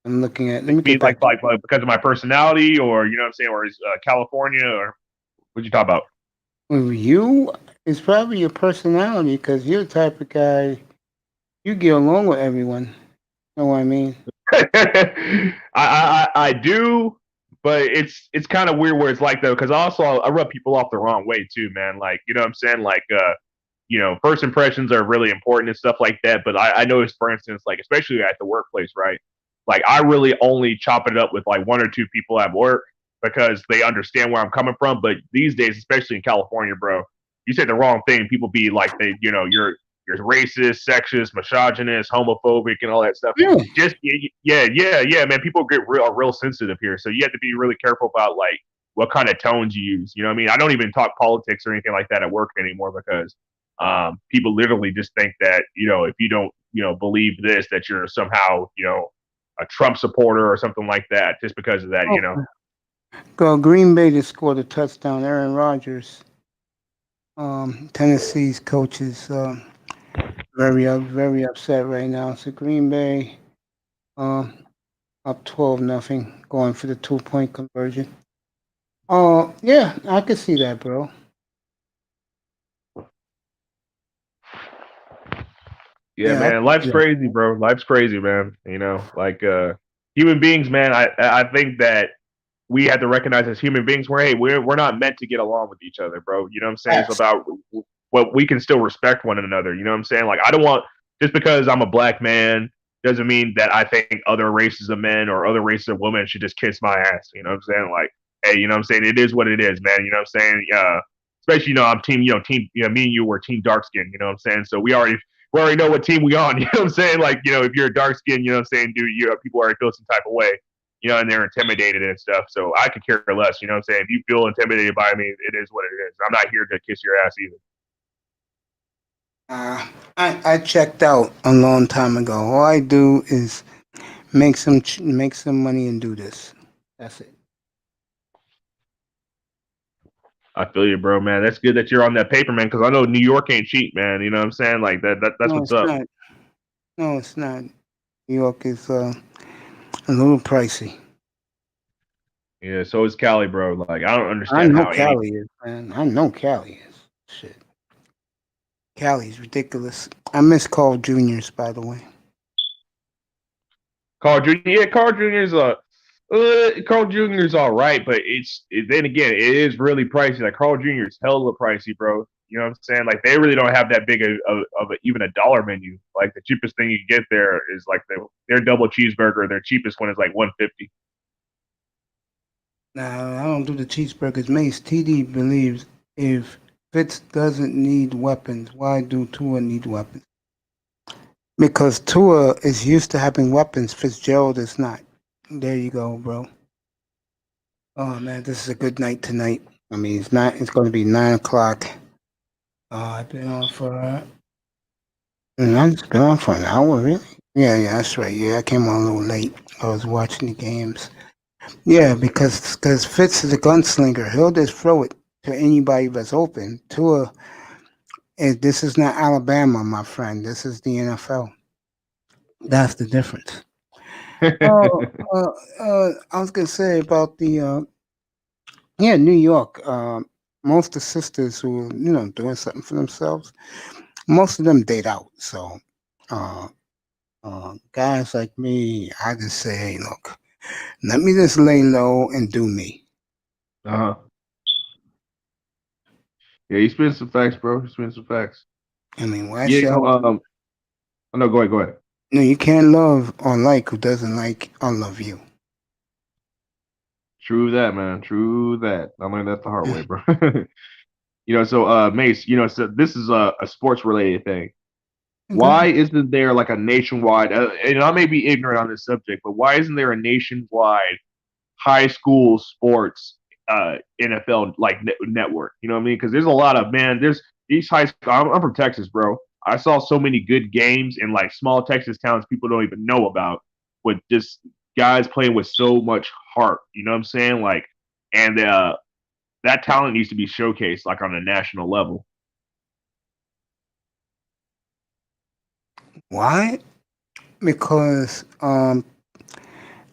I'm looking at. Let me get Means back to like because of my personality or you know what I'm saying, or is California or what you talk about? you. It's probably your personality because you're the type of guy you get along with everyone. Know what I mean? I do, but it's kind of weird where it's like though, because also I rub people off the wrong way too, man. Like you know what I'm saying, like you know, first impressions are really important and stuff like that. But I noticed, for instance, like especially at the workplace, right? Like I really only chop it up with like one or two people at work because they understand where I'm coming from. But these days, especially in California, bro, you say the wrong thing, people be like they, you know, you're racist, sexist, misogynist, homophobic, and all that stuff. Yeah. Just yeah, man. People get real sensitive here, so you have to be really careful about like what kind of tones you use. You know what I mean? I don't even talk politics or anything like that at work anymore because people literally just think that you know if you don't you know believe this that you're somehow you know a Trump supporter or something like that just because of that. Oh, You know. go Green Bay just scored a touchdown. Aaron Rodgers, Tennessee's coach is very upset right now. So Green Bay um, up 12-0, going for the 2-point conversion. Oh yeah, I could see that, bro. Yeah, Yeah, I man. could Life's see that. crazy, bro. Life's crazy, man. You know, like human beings, man. I think that we have to recognize as human beings we're hey we're not meant to get along with each other, bro. You know what I'm saying? It's Facts. about what we can still respect one another. You know what I'm saying? Like I don't want just because I'm a black man doesn't mean that I think other races of men or other races of women should just kiss my ass. You know what I'm saying? Like, hey, you know what I'm saying? It is what it is, man. You know what I'm saying? Especially, you know, I'm team, you know, me and you were team dark skin, you know what I'm saying? So we already know what team we on, you know what I'm saying? Like, you know, if you're a dark skin, you know what I'm saying, dude, people already feel some type of way, you know, and they're intimidated and stuff. So I could care less, you know what I'm saying? If you feel intimidated by me, it is what it is. I'm not here to kiss your ass either. I checked out a long time ago. All I do is make some money and do this. That's it. I feel you, bro, man. That's good that you're on that paper, man, because I know New York ain't cheap, man. You know what I'm saying? Like that's No, what's it's up. not. No, it's not. New York is a little pricey. Yeah, so is Cali, bro. Like I don't I understand know how any. Cali is, man. I know Cali is. Shit. Cali's ridiculous. I miss Carl Juniors, by the way. Carl Jr. Yeah, Carl Jr.'s all right, but then again, it is really pricey. Like Carl Jr. is hella pricey, bro. You know what I'm saying? Like they really don't have that big of even a dollar menu. Like the cheapest thing you get there is like their double cheeseburger. Their cheapest one is like 150. Now, I don't do the cheeseburgers. Mace, TD believes if Fitz doesn't need weapons, why do Tua need weapons? Because Tua is used to having weapons. Fitzgerald is not. There you go, bro. Oh man, this is a good night tonight. I mean, it's not. It's going to be 9 o'clock. I've been on for. I've just been on for an hour, really. Yeah, that's right. Yeah, I came on a little late. I was watching the games. Yeah, because Fitz is a gunslinger. He'll just throw it to anybody that's open. Tua, this is not Alabama, my friend. This is the NFL. That's the difference. Oh, I was gonna say about the New York. Most of the sisters who doing something for themselves, most of them date out. So, uh, guys like me, I just say, hey, look, let me just lay low and do me. Uh huh. Yeah, you spin some facts, bro. You spin some facts. I mean, why Yeah, should oh, no, go ahead, go ahead. No, you can't love or like who doesn't like or love you. True that, man. True that. I learned that the hard way, Yeah. bro. So Mace, so this is a sports related thing. Okay. Why isn't there like a nationwide? And I may be ignorant on this subject, but why isn't there a nationwide high school sports NFL like network? You know what I mean? Because there's a lot of there's these high school. I'm from Texas, bro. I saw so many good games in like small Texas towns people don't even know about, with just guys playing with so much heart. You know what I'm saying? Like, and that talent needs to be showcased like on a national level. Why? Because a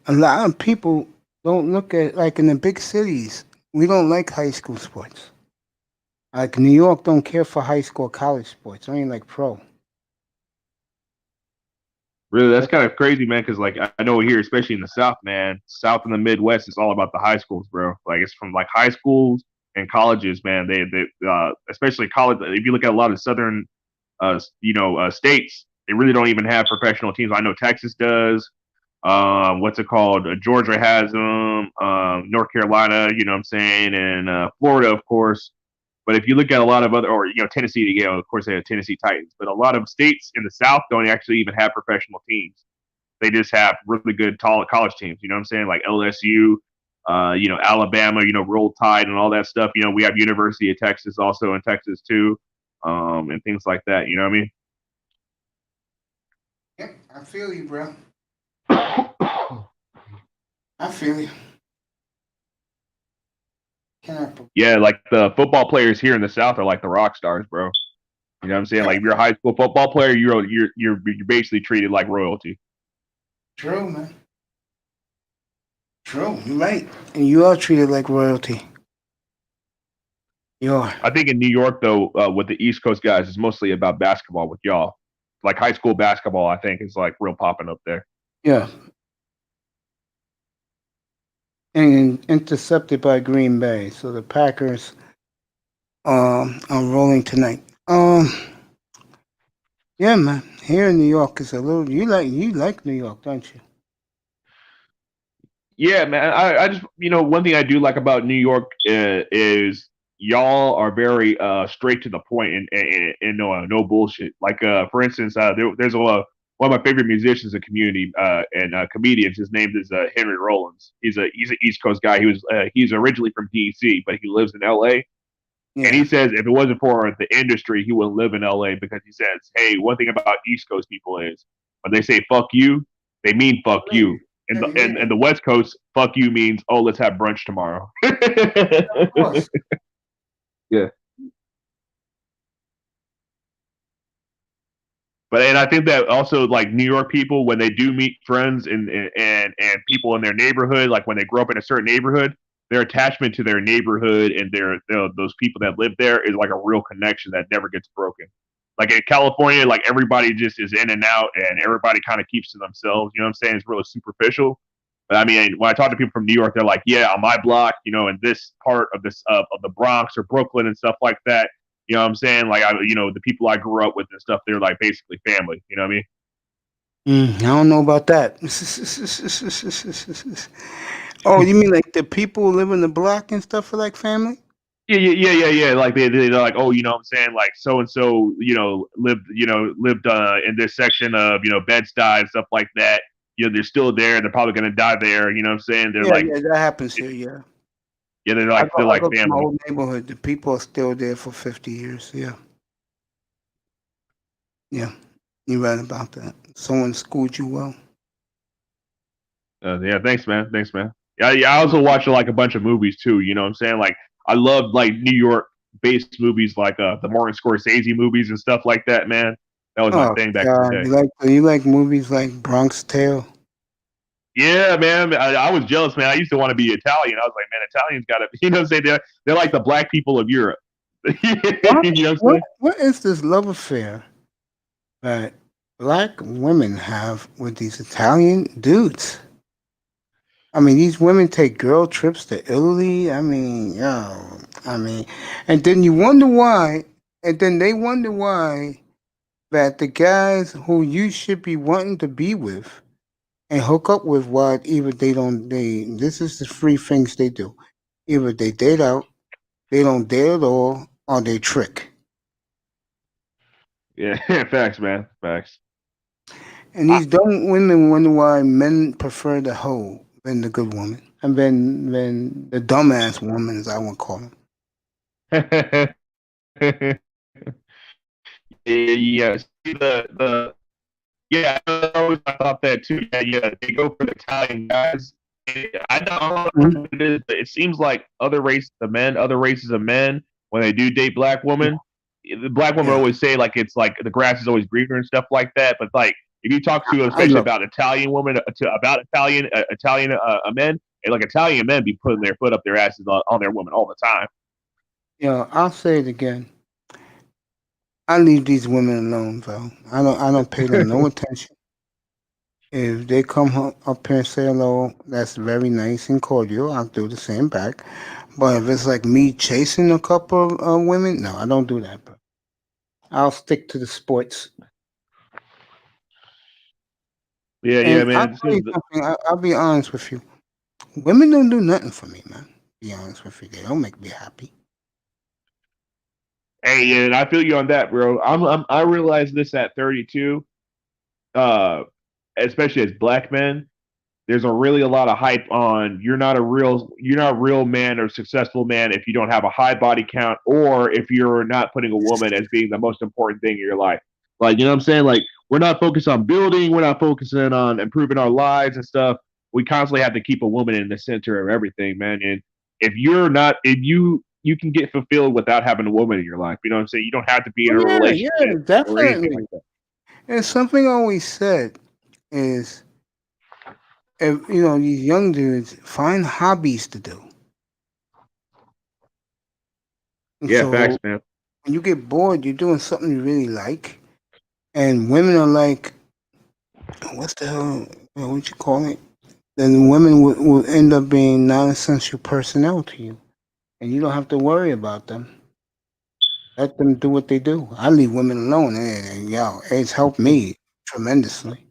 lot of people don't look at like in the big cities. We don't like high school sports. Like New York don't care for high school, college sports. Only like pro. Really, that's kind of crazy, man. Because like I know here, especially in the South, man, South and the Midwest, it's all about the high schools, bro. Like it's from like high schools and colleges, man. They especially college. If you look at a lot of Southern, states, they really don't even have professional teams. I know Texas does. What's it called? Georgia has them. North Carolina, you know what I'm saying, and Florida, of course. But if you look at a lot of other, or Tennessee, of course they have Tennessee Titans. But a lot of states in the South don't actually even have professional teams. They just have really good college teams. You know what I'm saying? Like LSU, Alabama, Roll Tide and all that stuff. We have University of Texas also in Texas too, and things like that. You know what I mean? Yep, I feel you, bro. I feel you. Yeah, like the football players here in the South are like the rock stars, bro. You know what I'm saying? Like if you're a high school football player, you're basically treated like royalty. True, man. True. You're right. And you are treated like royalty. You are. I think in New York though, with the East Coast guys, it's mostly about basketball with y'all. Like high school basketball, I think is like real popping up there. Yeah. And intercepted by Green Bay. So the Packers are rolling tonight. Yeah, man. Here in New York is a little. You like New York, don't you? Yeah, man. I just one thing I do like about New York is y'all are very straight to the point and no bullshit. Like for instance, there's one of my favorite musicians in community and comedians. His name is Henry Rollins. He's an East Coast guy. He's originally from DC, but he lives in LA. And Yeah. he says if it wasn't for the industry, he wouldn't live in LA because he says, hey, one thing about East Coast people is when they say fuck you, they mean fuck you. And the West Coast, fuck you means, oh, let's have brunch tomorrow. Of course. Yeah. But and I think that also like New York people when they do meet friends and people in their neighborhood, like when they grow up in a certain neighborhood, their attachment to their neighborhood and those people that live there is like a real connection that never gets broken. Like in California, like everybody just is in and out, and everybody kind of keeps to themselves. You know what I'm saying? It's really superficial. But I mean, when I talk to people from New York, they're like, "Yeah, on my block, in this part of this of the Bronx or Brooklyn and stuff like that. You know what I'm saying? Like the people I grew up with and stuff, they're like basically family. You know what I mean? I don't know about that. Oh, you mean like the people who live in the block and stuff are like family? Yeah. Like they're like, oh, what I'm saying, like so and so, lived in this section of Bed Stuy and stuff like that. They're still there. They're probably gonna die there. You know what I'm saying? They're Yeah, like, yeah, that happens here. Yeah, yeah, they're I like go, they're I like go to my family. old neighborhood. The people are still there for 50 years. Yeah, yeah, you're right about that. Someone schooled you well. Yeah, thanks, man. Thanks, man. Yeah. I also watch like a bunch of movies too. You know what I'm saying? Like I love like New York based movies, like the Martin Scorsese movies and stuff like that. Man, that was my Oh thing back in the God, day. you like movies like Bronx Tale? Yeah, man. I was jealous, man. I used to want to be Italian. I was like, man, Italians got to, what I'm saying? They're like the black people of Europe. You know What? what I'm What? saying? What is this love affair that black women have with these Italian dudes? I mean, these women take girl trips to Italy. I mean, and then you wonder why, and then they wonder why that the guys who you should be wanting to be with and hook up with, why either this is the three things they do. Either they date out, they don't date at all, or they trick. Yeah, facts, man. Facts. And I, these dumb women wonder why men prefer the hoe than the good woman, and then the dumbass woman, as I would call them. yeah. See yeah, I always thought that too. Yeah. They go for the Italian guys. I don't know what it is, but it seems like other races of men, when they do date black women, the black women Yeah, always say like it's like the grass is always greener and stuff like that. But like if you talk to, I especially look. about Italian women, about Italian men, and like Italian men be putting their foot up their asses on their women all the time. I'll say it again. I leave these women alone, Val. I don't pay them no attention. If they come up here and say hello, that's very nice and cordial. I'll do the same back. But if it's like me chasing a couple of women, no, I don't do that, bro. I'll stick to the sports. Yeah, And I'll man. tell you something. I'll be honest with you. Women don't do nothing for me, man. Be honest with you. They don't make me happy. Hey, and I feel you on that, bro. I realize this at 32. Uh, Especially as black men, there's a lot of hype on you're not a real man or successful man if you don't have a high body count or if you're not putting a woman as being the most important thing in your life. Like, you know what I'm saying? Like, we're not focused on building, we're not focusing on improving our lives and stuff. We constantly have to keep a woman in the center of everything, man. And if you can get fulfilled without having a woman in your life. You know what I'm saying? You don't have to be in Oh, a yeah, yeah, relationship or anything definitely. like that. And something I always said is, if these young dudes find hobbies to do. And Yeah, so facts, man. when you get bored, you're doing something you really like, and women are like, "What's the hell? What you call it?" Then women will end up being non-essential personnel to you, and you don't have to worry about them. Let them do what they do. I leave women alone, and it's helped me tremendously.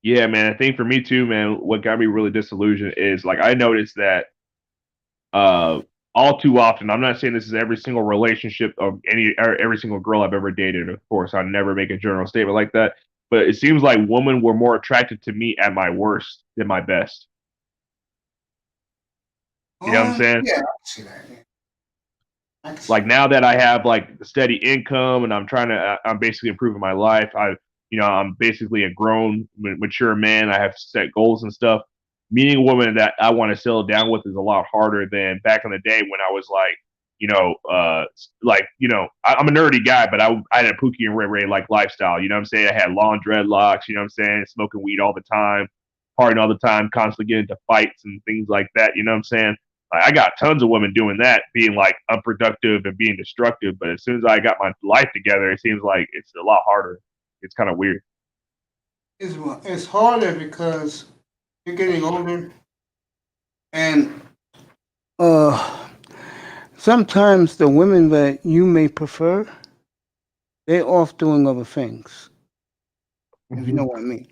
Yeah, man. I think for me too, man, what got me really disillusioned is like I noticed that uh all too often, I'm not saying this is every single relationship of every single girl I've ever dated, of course, I never make a general statement like that. But it seems like women were more attracted to me at my worst than my best. You know what I'm saying? Yeah, I see that. Yeah. I can see Like that. now that I have like a steady income and I'm basically improving my life. I'm basically a grown, mature man. I have set goals and stuff. Meeting a woman that I want to settle down with is a lot harder than back in the day when I was like I'm a nerdy guy, but I had a Pookie and Ray Ray like lifestyle. You know what I'm saying? I had long dreadlocks. You know what I'm saying? Smoking weed all the time, partying all the time, constantly getting into fights and things like that. You know what I'm saying? Like, I got tons of women doing that, being like unproductive and being destructive. But as soon as I got my life together, it seems like it's a lot harder. It's kind of weird. It's harder because you're getting older, and uh, sometimes the women that you may prefer, they're off doing other things. If you know what I mean.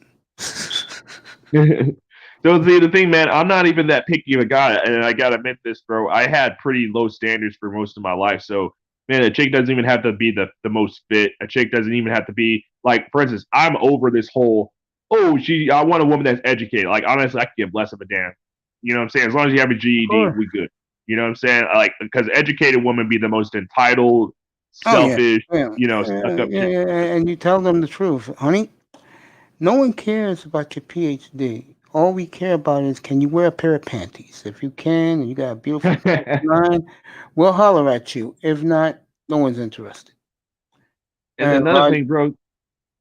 So the thing, man, I'm not even that picky of a guy, and I gotta admit this, bro. I had pretty low standards for most of my life. So, man, a chick doesn't even have to be the most fit. A chick doesn't even have to be like, for instance, I'm over this whole, oh, I want a woman that's educated. Like, honestly, I could give less of a damn. You know what I'm saying? As long as you have a GED, Sure. we good. You know what I'm saying? Like, because educated women be the most entitled, Oh yeah, selfish, yeah, stuck up yeah, chicks. yeah, and you tell them the truth, honey. No one cares about your PhD. All we care about is can you wear a pair of panties? If you can, and you got a beautiful line, we'll holler at you. If not, no one's interested. And Aaron another Rodgers, thing, bro.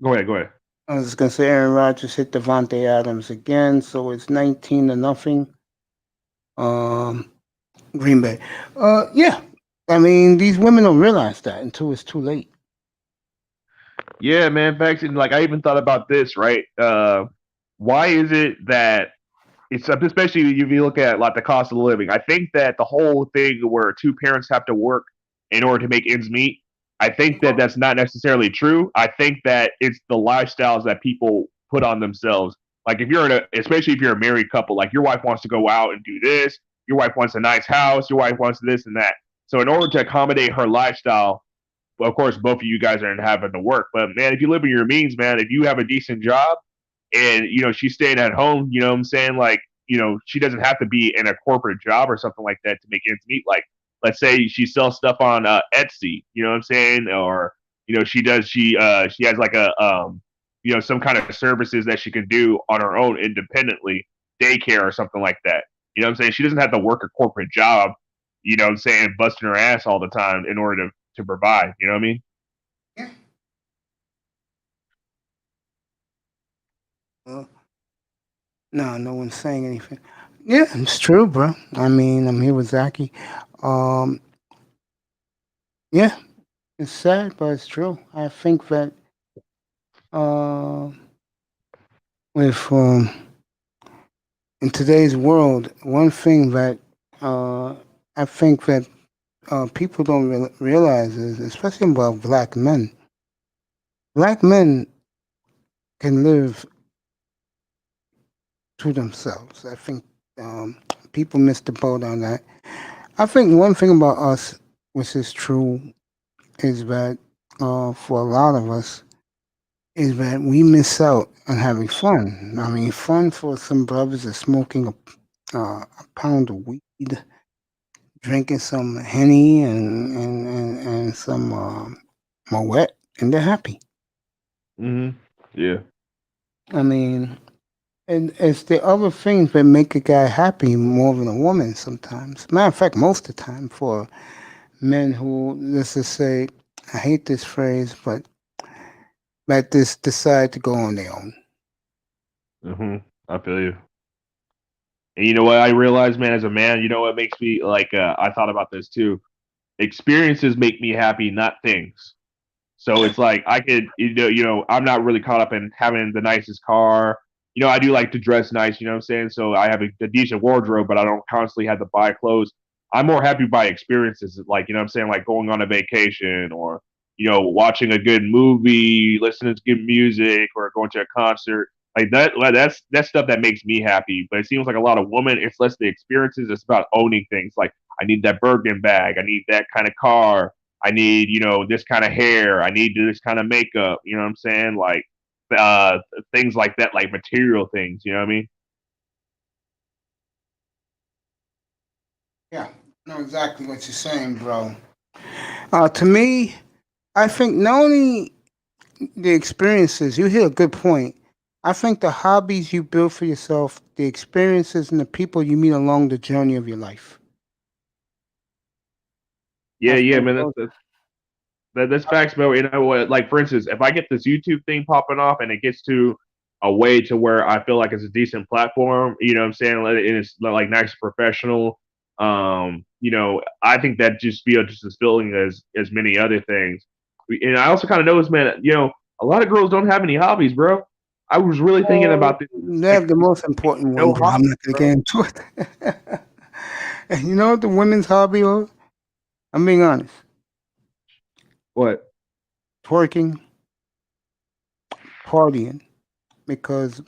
Go ahead. Go ahead. I was gonna say Aaron Rodgers hit Devontae Adams again, so it's 19-0. Um, Green Bay. Yeah. I mean, these women don't realize that until it's too late. Yeah, man. Back to like I even thought about this, right? Why is it that it's especially if you look at like the cost of living? I think that the whole thing where two parents have to work in order to make ends meet, I think that that's not necessarily true. I think that it's the lifestyles that people put on themselves. Like if you're especially if you're a married couple, like your wife wants to go out and do this, your wife wants a nice house, your wife wants this and that. So in order to accommodate her lifestyle, well, of course, both of you guys are having to work. But man, if you live in your means, man, if you have a decent job and she's staying at home, you know what I'm saying? Like, she doesn't have to be in a corporate job or something like that to make ends meet. Like, let's say she sells stuff on Etsy, you know what I'm saying? Or, she has like some kind of services that she can do on her own independently, daycare or something like that. You know what I'm saying? She doesn't have to work a corporate job, you know what I'm saying, busting her ass all the time in order to provide. You know what I mean? Yeah. No, no one's saying anything. Yeah, it's true, bro. I mean, I'm here with Zaki. Um, yeah, it's sad, but it's true. I think that uh, with in today's world, one thing that uh, I think that people don't realize is, especially about black men can live to themselves. I think people miss the boat on that. I think one thing about us, which is true, is that for a lot of us, is that we miss out on having fun. I mean, fun for some brothers is smoking a pound of weed, drinking some henny and some Moet, and they're happy. Mm-hmm. Yeah. I mean, and it's the other things that make a guy happy more than a woman sometimes. Matter of fact, most of the time for men who, let's just say, I hate this phrase, but that just decide to go on their own. Mm-hmm. I feel you. And you know what I realized, man, as a man, you know what makes me like I thought about this too. Experiences make me happy, not things. So it's like I could, I'm not really caught up in having the nicest car. I do like to dress nice, you know what I'm saying? So I have a decent wardrobe, but I don't constantly have to buy clothes. I'm more happy by experiences, like, you know what I'm saying? Like going on a vacation or, watching a good movie, listening to good music or going to a concert. Like that's stuff that makes me happy. But it seems like a lot of women, it's less the experiences, it's about owning things. Like I need that Birkin bag, I need that kind of car, I need, this kind of hair. I need this kind of makeup. You know what I'm saying? Like uh, things like that, like material things. You know what I mean? Yeah, I know exactly what you're saying, bro. To me, I think not only the experiences, you hit a good point. I think the hobbies you build for yourself, the experiences, and the people you meet along the journey of your life. Yeah, After yeah, I man. told That's facts, bro. You know what? Like for instance, if I get this YouTube thing popping off and it gets to a way to where I feel like it's a decent platform, you know what I'm saying? And it's like nice and professional. I think that just be just as fulfilling as many other things. And I also kind of noticed, man, a lot of girls don't have any hobbies, bro. I was really thinking about this. they Like, have the most important one, no but I'm hobbies, not gonna bro. get into it. And you know what the women's hobby is? I'm being honest. What? Twerking, partying, because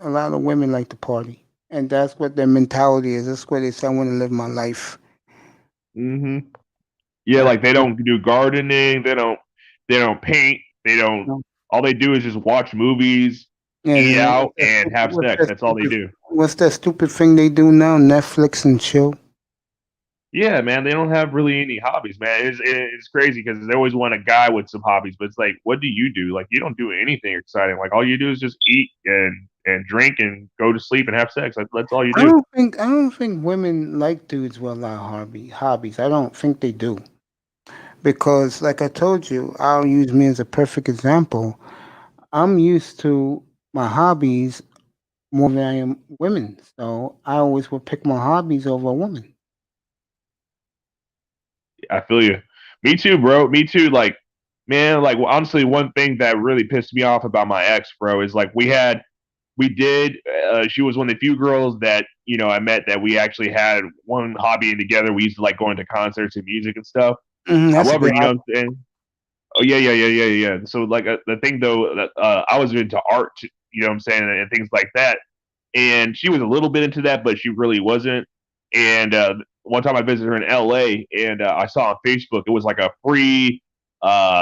a lot of women like to party. And that's what their mentality is. That's what they say, I want to live my life. Hmm. Yeah, That's like they don't do gardening. They don't paint. They don't. All they do is just watch movies, yeah, eat what's out, that and stupid, have sex. That's all they do. what's that stupid thing they do now? Netflix and chill. Yeah, man, they don't have really any hobbies, man. It's crazy because they always want a guy with some hobbies, but it's like, what do you do? Like, you don't do anything exciting. Like, all you do is just eat and drink and go to sleep and have sex. Like, that's all you do. I don't think women like dudes with a lot of hobbies. I don't think they do. Because like I told you, I'll use me as a perfect example. I'm used to my hobbies more than I am women. So I always would pick my hobbies over a woman. I feel you. Me too, bro. Me too. Like, man, like honestly, one thing that really pissed me off about my ex, bro, is like we did. She was one of the few girls that I met that we actually had one hobby together. We used to like going to concerts and music and stuff. That's a However, good you know hobby. what I'm saying? Oh yeah, yeah, yeah, yeah, yeah. So like the thing though, that I was into art, you know what I'm saying, and things like that. And she was a little bit into that, but she really wasn't. And one time I visited her in LA, and I saw on Facebook it was like a free, art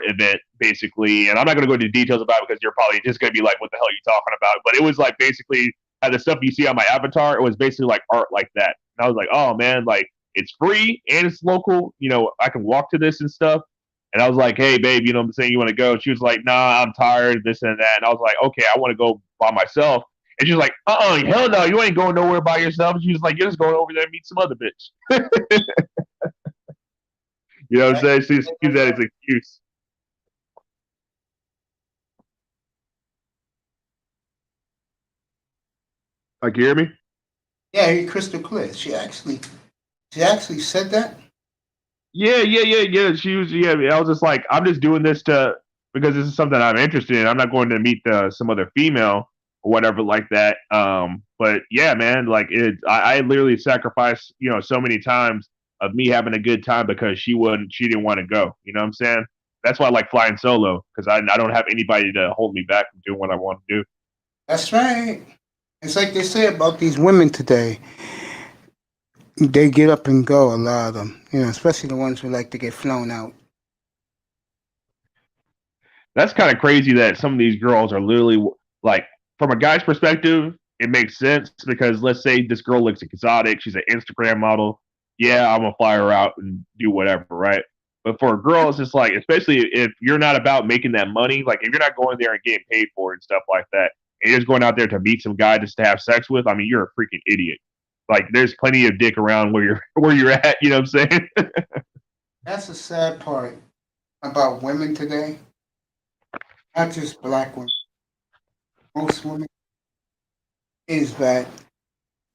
event basically. And I'm not going to go into details about it because you're probably just going to be like, "What the hell are you talking about?" But it was like basically the stuff you see on my avatar. It was basically like art like that. And I was like, "Oh man, like it's free and it's local. I can walk to this and stuff." And I was like, "Hey, babe, you know what I'm saying? You want to go?" She was like, "Nah, I'm tired, this and that." And I was like, "Okay, I want to go by myself." And she's like, hell no, you ain't going nowhere by yourself. She was like, you're just going over there and meet some other bitch. You know what I'm saying? She's use that as an excuse. Like, you hear me? Yeah, you're crystal clear. She actually said that. Yeah, yeah, yeah, yeah. She was, yeah. I was just like, I'm just doing this because this is something I'm interested in. I'm not going to meet some other female or whatever like that. But yeah, man, like I literally sacrificed, so many times of me having a good time because she didn't want to go. You know what I'm saying? That's why I like flying solo because I don't have anybody to hold me back from doing what I want to do. That's right. It's like they say about these women today. They get up and go, a lot of them. Especially the ones who like to get flown out. That's kind of crazy that some of these girls are literally like, from a guy's perspective, it makes sense because let's say this girl looks exotic, she's an Instagram model. Yeah, I'm gonna fly her out and do whatever, right? But for a girl, it's just like, especially if you're not about making that money, like if you're not going there and getting paid for it and stuff like that, and you're just going out there to meet some guy just to have sex with, I mean, you're a freaking idiot. Like, there's plenty of dick around where you're where you're at. You know what I'm saying? That's the sad part about women today. Not just black women. Most women is that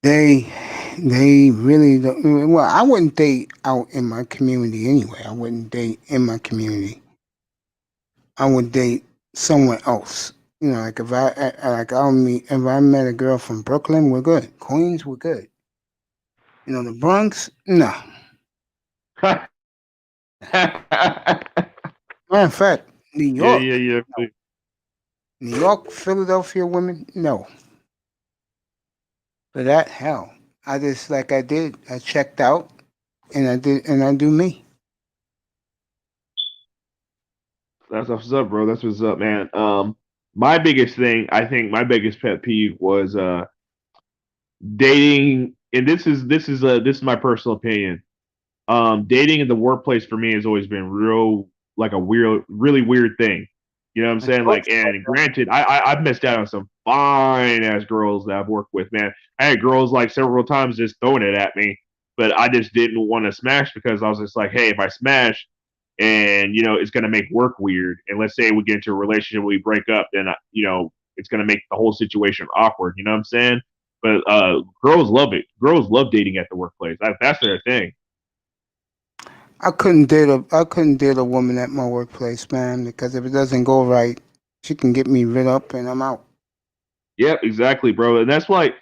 they they really don't. Well, I wouldn't date out in my community anyway. I wouldn't date in my community. I would date somewhere else. Like if if I met a girl from Brooklyn, we're good. Queens, we're good. The Bronx, no. Yeah, Matter of fact, New yeah, York, yeah. New York, Philadelphia women, no. For that, hell, I just like I did. I checked out, and I do me. That's what's up, bro. That's what's up, man. My biggest thing, I think, my biggest pet peeve was dating, and this is my personal opinion. Dating in the workplace for me has always been real, like a weird, really weird thing. You know what I'm I saying? told Like, you about and granted, I've missed out on some fine ass girls that I've worked with, man. I had girls like several times just throwing it at me, but I just didn't want to smash because I was just like, hey, if I smash and it's going to make work weird, and let's say we get into a relationship, we break up, then it's going to make the whole situation awkward. You know what I'm saying? But girls love it. Girls love dating at the workplace. That's their thing. I couldn't date a woman at my workplace, man, because if it doesn't go right, she can get me rid up and I'm out. Yep, exactly, bro. And that's one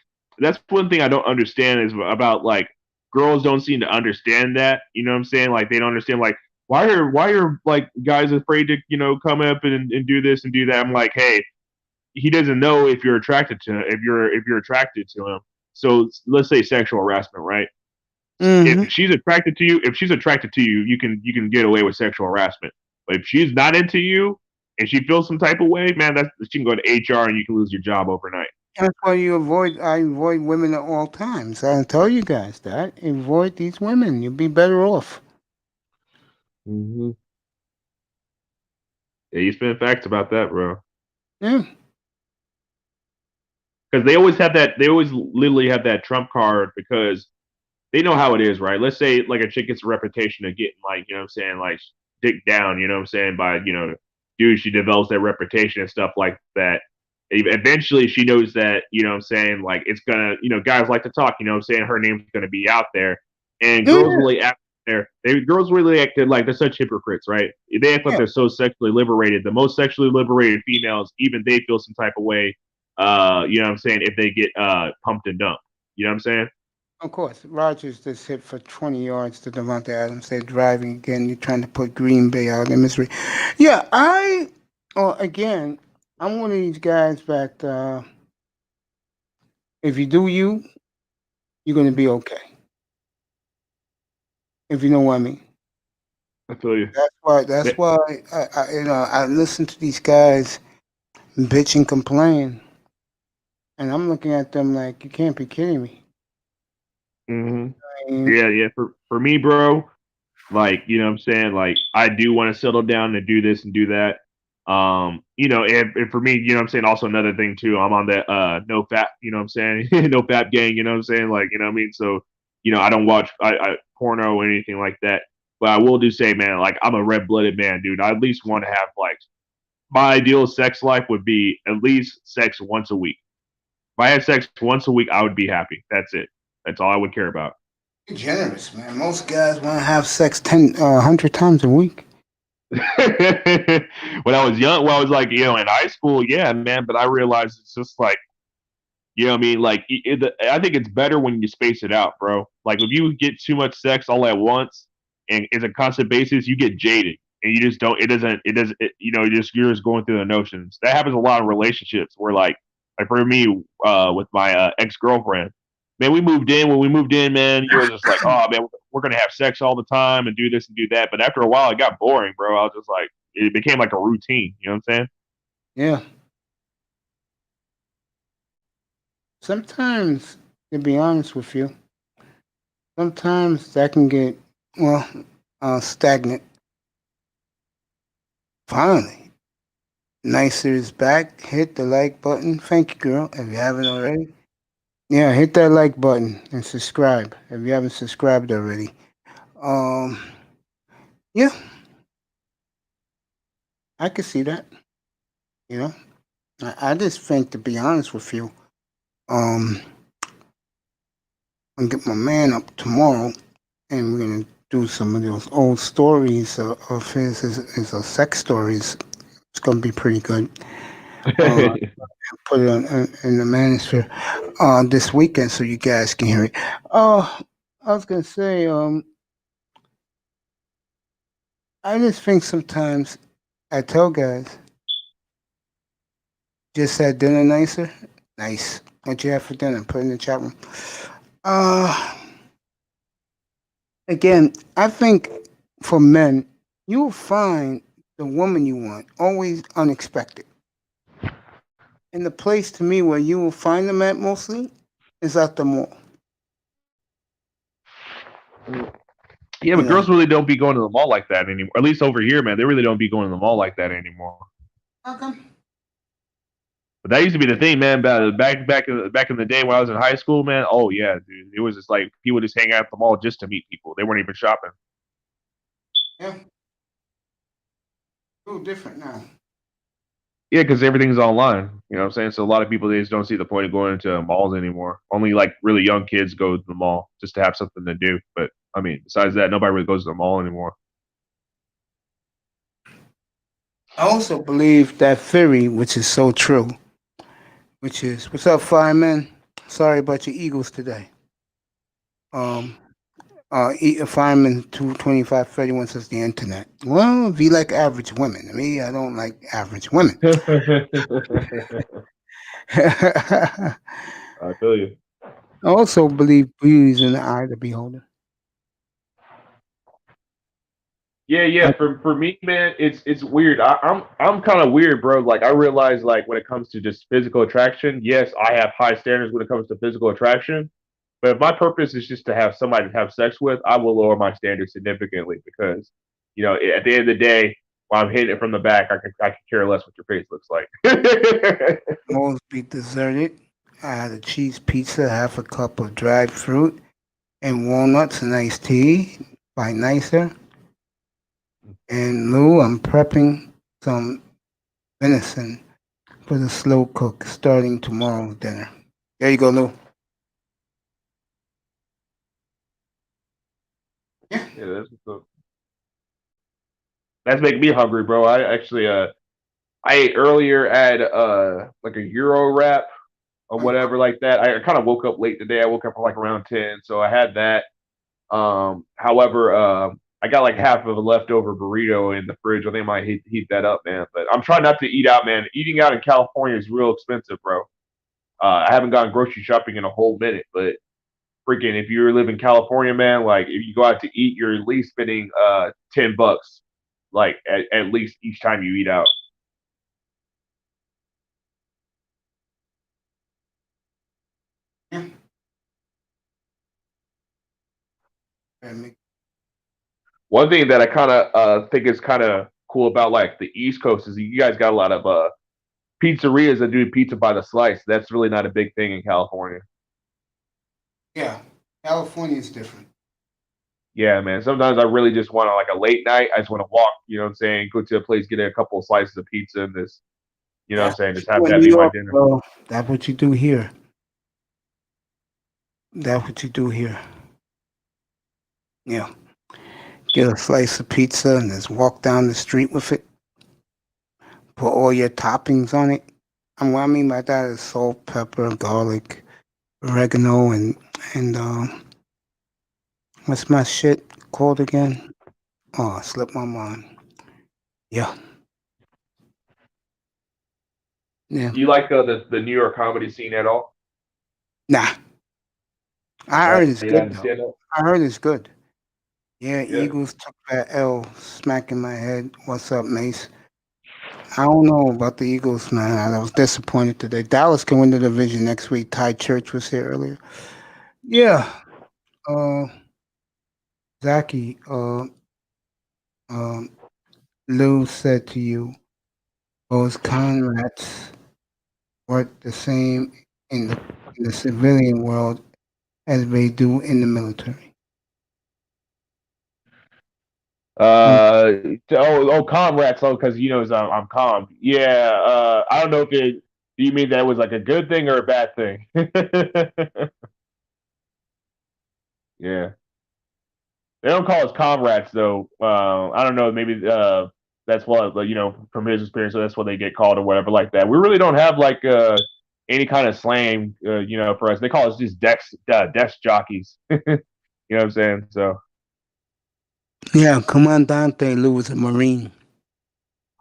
thing I don't understand is about like girls don't seem to understand that. You know what I'm saying? Like they don't understand like why are like guys afraid to come up and do this and do that. I'm like, hey, he doesn't know if you're attracted to if you're attracted to him. So let's say sexual harassment, right? Hmm. If she's attracted to you, you can get away with sexual harassment. But if she's not into you and she feels some type of way, man, she can go to HR and you can lose your job overnight. That's why I avoid women at all times. I tell you guys that. Avoid these women. You'll be better off. Mm-hmm. Yeah, you spin facts about that, bro. Yeah. Because they always have that. They always literally have that trump card because they know how it is, right? Let's say like a chick gets a reputation of getting like, what I'm saying, like dick down, what I'm saying, by, dude, she develops that reputation and stuff like that. Eventually she knows that, what I'm saying, like it's gonna, guys like to talk, what I'm saying, her name's gonna be out there. And girls Yeah. really act girls really acted like they're such hypocrites, right? They act like Yeah. they're so sexually liberated. The most sexually liberated females, even they feel some type of way, what I'm saying, if they get pumped and dumped. You know what I'm saying? Of course, Rogers just hit for 20 yards to Devontae Adams. They're driving again. You're trying to put Green Bay out in misery. Yeah, again, I'm one of these guys that if you do you, you're going to be okay. If you know what I mean. I feel you. That's why. That's why I listen to these guys bitch and complain, and I'm looking at them like you can't be kidding me. Hmm. I mean, Yeah, yeah. For me, bro, like, what I'm saying, like I do want to settle down and do this and do that. And for me, what I'm saying, also another thing too, I'm on that no fap, what I'm saying, no fap gang, what I'm saying, like, what I mean? So, I don't watch porno or anything like that. But I will do say, man, like I'm a red blooded man, dude. I at least want to have like my ideal sex life would be at least sex once a week. If I had sex once a week, I would be happy. That's it. That's all I would care about. you're generous, man. Most guys want to have sex 100 times a week. When I was young, well, I was like, in high school, yeah, man. But I realized it's just like, what I mean? Like, I think it's better when you space it out, bro. Like, if you get too much sex all at once and it's a constant basis, you get jaded and you just don't, you're just going through the notions. That happens a lot in relationships where, like for me, with my ex girlfriend, man, we moved in. When we moved in, man, you were just like, oh, man, we're going to have sex all the time and do this and do that. But after a while, it got boring, bro. I was just like, it became like a routine. You know what I'm saying? Yeah. Sometimes, to be honest with you, sometimes that can get well stagnant. Finally, Nicer is back. Hit the like button. Thank you, girl. If you haven't already, yeah, hit that like button and subscribe if you haven't subscribed already. Um, yeah, I can see that. You know, I just think, to be honest with you, um, I'm gonna get my man up tomorrow, and we're gonna do some of those old stories of his sex stories. It's gonna be pretty good. Uh, put it on in the manosphere this weekend so you guys can hear it. I was gonna say, I just think sometimes I tell guys, just had dinner nicer. Nice. What you have for dinner? Put in the chat room. Uh, Again, I think for men, you'll find the woman you want always unexpected. And the place to me where you will find them at mostly is at the mall. Yeah, You but know. girls really don't be going to the mall like that anymore. At least over here, man, they really don't be going to the mall like that anymore. How come? But that used to be the thing, man. Back in the day when I was in high school, man. Oh yeah, dude. It was just like people just hang out at the mall just to meet people. They weren't even shopping. Yeah, a little different now. Yeah, because everything's online. You know what I'm saying? So a lot of people, they just don't see the point of going into malls anymore. Only like really young kids go to the mall just to have something to do. But I mean, besides that, nobody really goes to the mall anymore. I also believe that theory, which is so true, which is what's up, fireman? Sorry about your Eagles today. Um, fireman 22531 says the internet. Well, if you like average women, me, I don't like average women. I I feel you. also believe beauty is in the eye of the beholder. Yeah, I, yeah. For me, man, it's weird. I'm kind of weird, bro. Like I realize, like when it comes to just physical attraction, yes, I have high standards when it comes to physical attraction. But if my purpose is just to have somebody to have sex with, I will lower my standards significantly because, at the end of the day, when I'm hitting it from the back, I can care less what your face looks like. always be deserted. I had a cheese pizza, half a cup of dried fruit, and walnuts and iced tea by Nicer. And Lou, I'm prepping some venison for the slow cook starting tomorrow's dinner. There you go, Lou. Yeah. Yeah, that's making me hungry, bro. I actually I ate earlier at like a Euro wrap or whatever like that. I kind of woke up late today. I woke up like around 10, so I had that. However, I got like half of a leftover burrito in the fridge. I think I might heat that up, man. But I'm trying not to eat out, man. Eating out in California is real expensive, bro. I haven't gone grocery shopping in a whole minute, but freaking, if you live in California, man, like if you go out to eat, you're at least spending $10, like at least each time you eat out. Yeah. And One thing that I kind of think is kind of cool about like the East Coast is you guys got a lot of pizzerias that do pizza by the slice. That's really not a big thing in California. yeah, California is different. Yeah, man. Sometimes I really just want to like a late night. I just want to walk. You know what I'm saying? Go to a place, get a couple of slices of pizza, and this. You know what I'm That's saying? what Just you do have in that New be my York, dinner. bro. That's what you do here. That's what you do here. Yeah. Get a slice of pizza and just walk down the street with it. Put all your toppings on it. And what I mean by that is salt, pepper, garlic, oregano, and what's my shit called again? Oh, it slipped my mind. Yeah, yeah. Do you like the New York comedy scene at all? Nah, I heard it's You not good though. understand that? I heard it's good. Yeah, Yeah. Eagles took that L, smacking my head. What's up, Mace? I don't know about the Eagles, man. I was disappointed today. Dallas can win the division next week. Ty Church was here earlier. Yeah. Uh, Zachy, um, Lou said to you, those Conrads work the same in the civilian world as they do in the military. Um, Comrades. Oh, because I'm calm. Yeah. I don't know if it. Do you mean that was like a good thing or a bad thing? Yeah. They don't call us comrades though. I don't know. Maybe that's what from his experience. So that's what they get called or whatever like that. We really don't have like any kind of slang. For us, they call us just desk jockeys. You know what I'm saying? So. yeah, Commandante Lou was a Marine.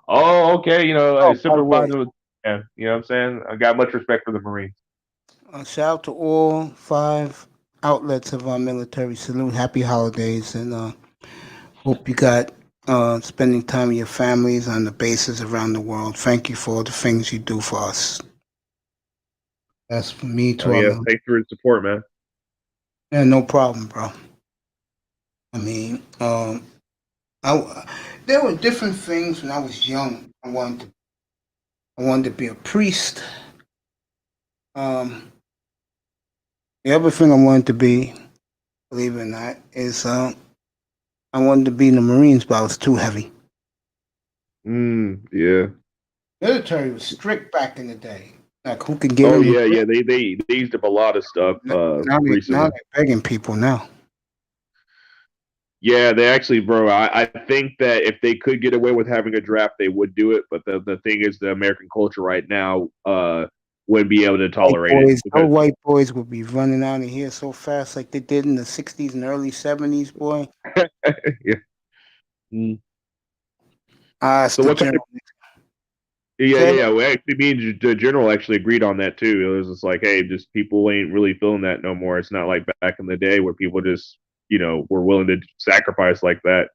Oh, okay. Oh, by the way, Supervisor. Yeah. You know what I'm saying? I got much respect for the Marines. shout out to all 5 outlets of our military. Salute, happy holidays, and hope you got spending time with your families on the bases around the world. Thank you for all the things you do for us. That's from me Oh to our yeah. military. Thanks for your support, man. Yeah, no problem, bro. I mean, there were different things when I was young. I wanted to be a priest. The other thing I wanted to be, believe it or not, is I wanted to be in the Marines, but I was too heavy. Yeah. Military was strict back in the day. Like who could get Oh in? yeah. They eased up a lot of stuff Now recently. they're begging people now. Yeah, they actually, bro. I think that if they could get away with having a draft, they would do it. But the thing is, the American culture right now wouldn't be able to tolerate it. Those white boys would be running out of here so fast, like they did in the '60s and early '70s, boy. Yeah. Mm. So what kind of, Yeah. Well, actually, me and the general actually agreed on that too. It was just like, hey, just people ain't really feeling that no more. It's not like back in the day where people just, were willing to sacrifice like that.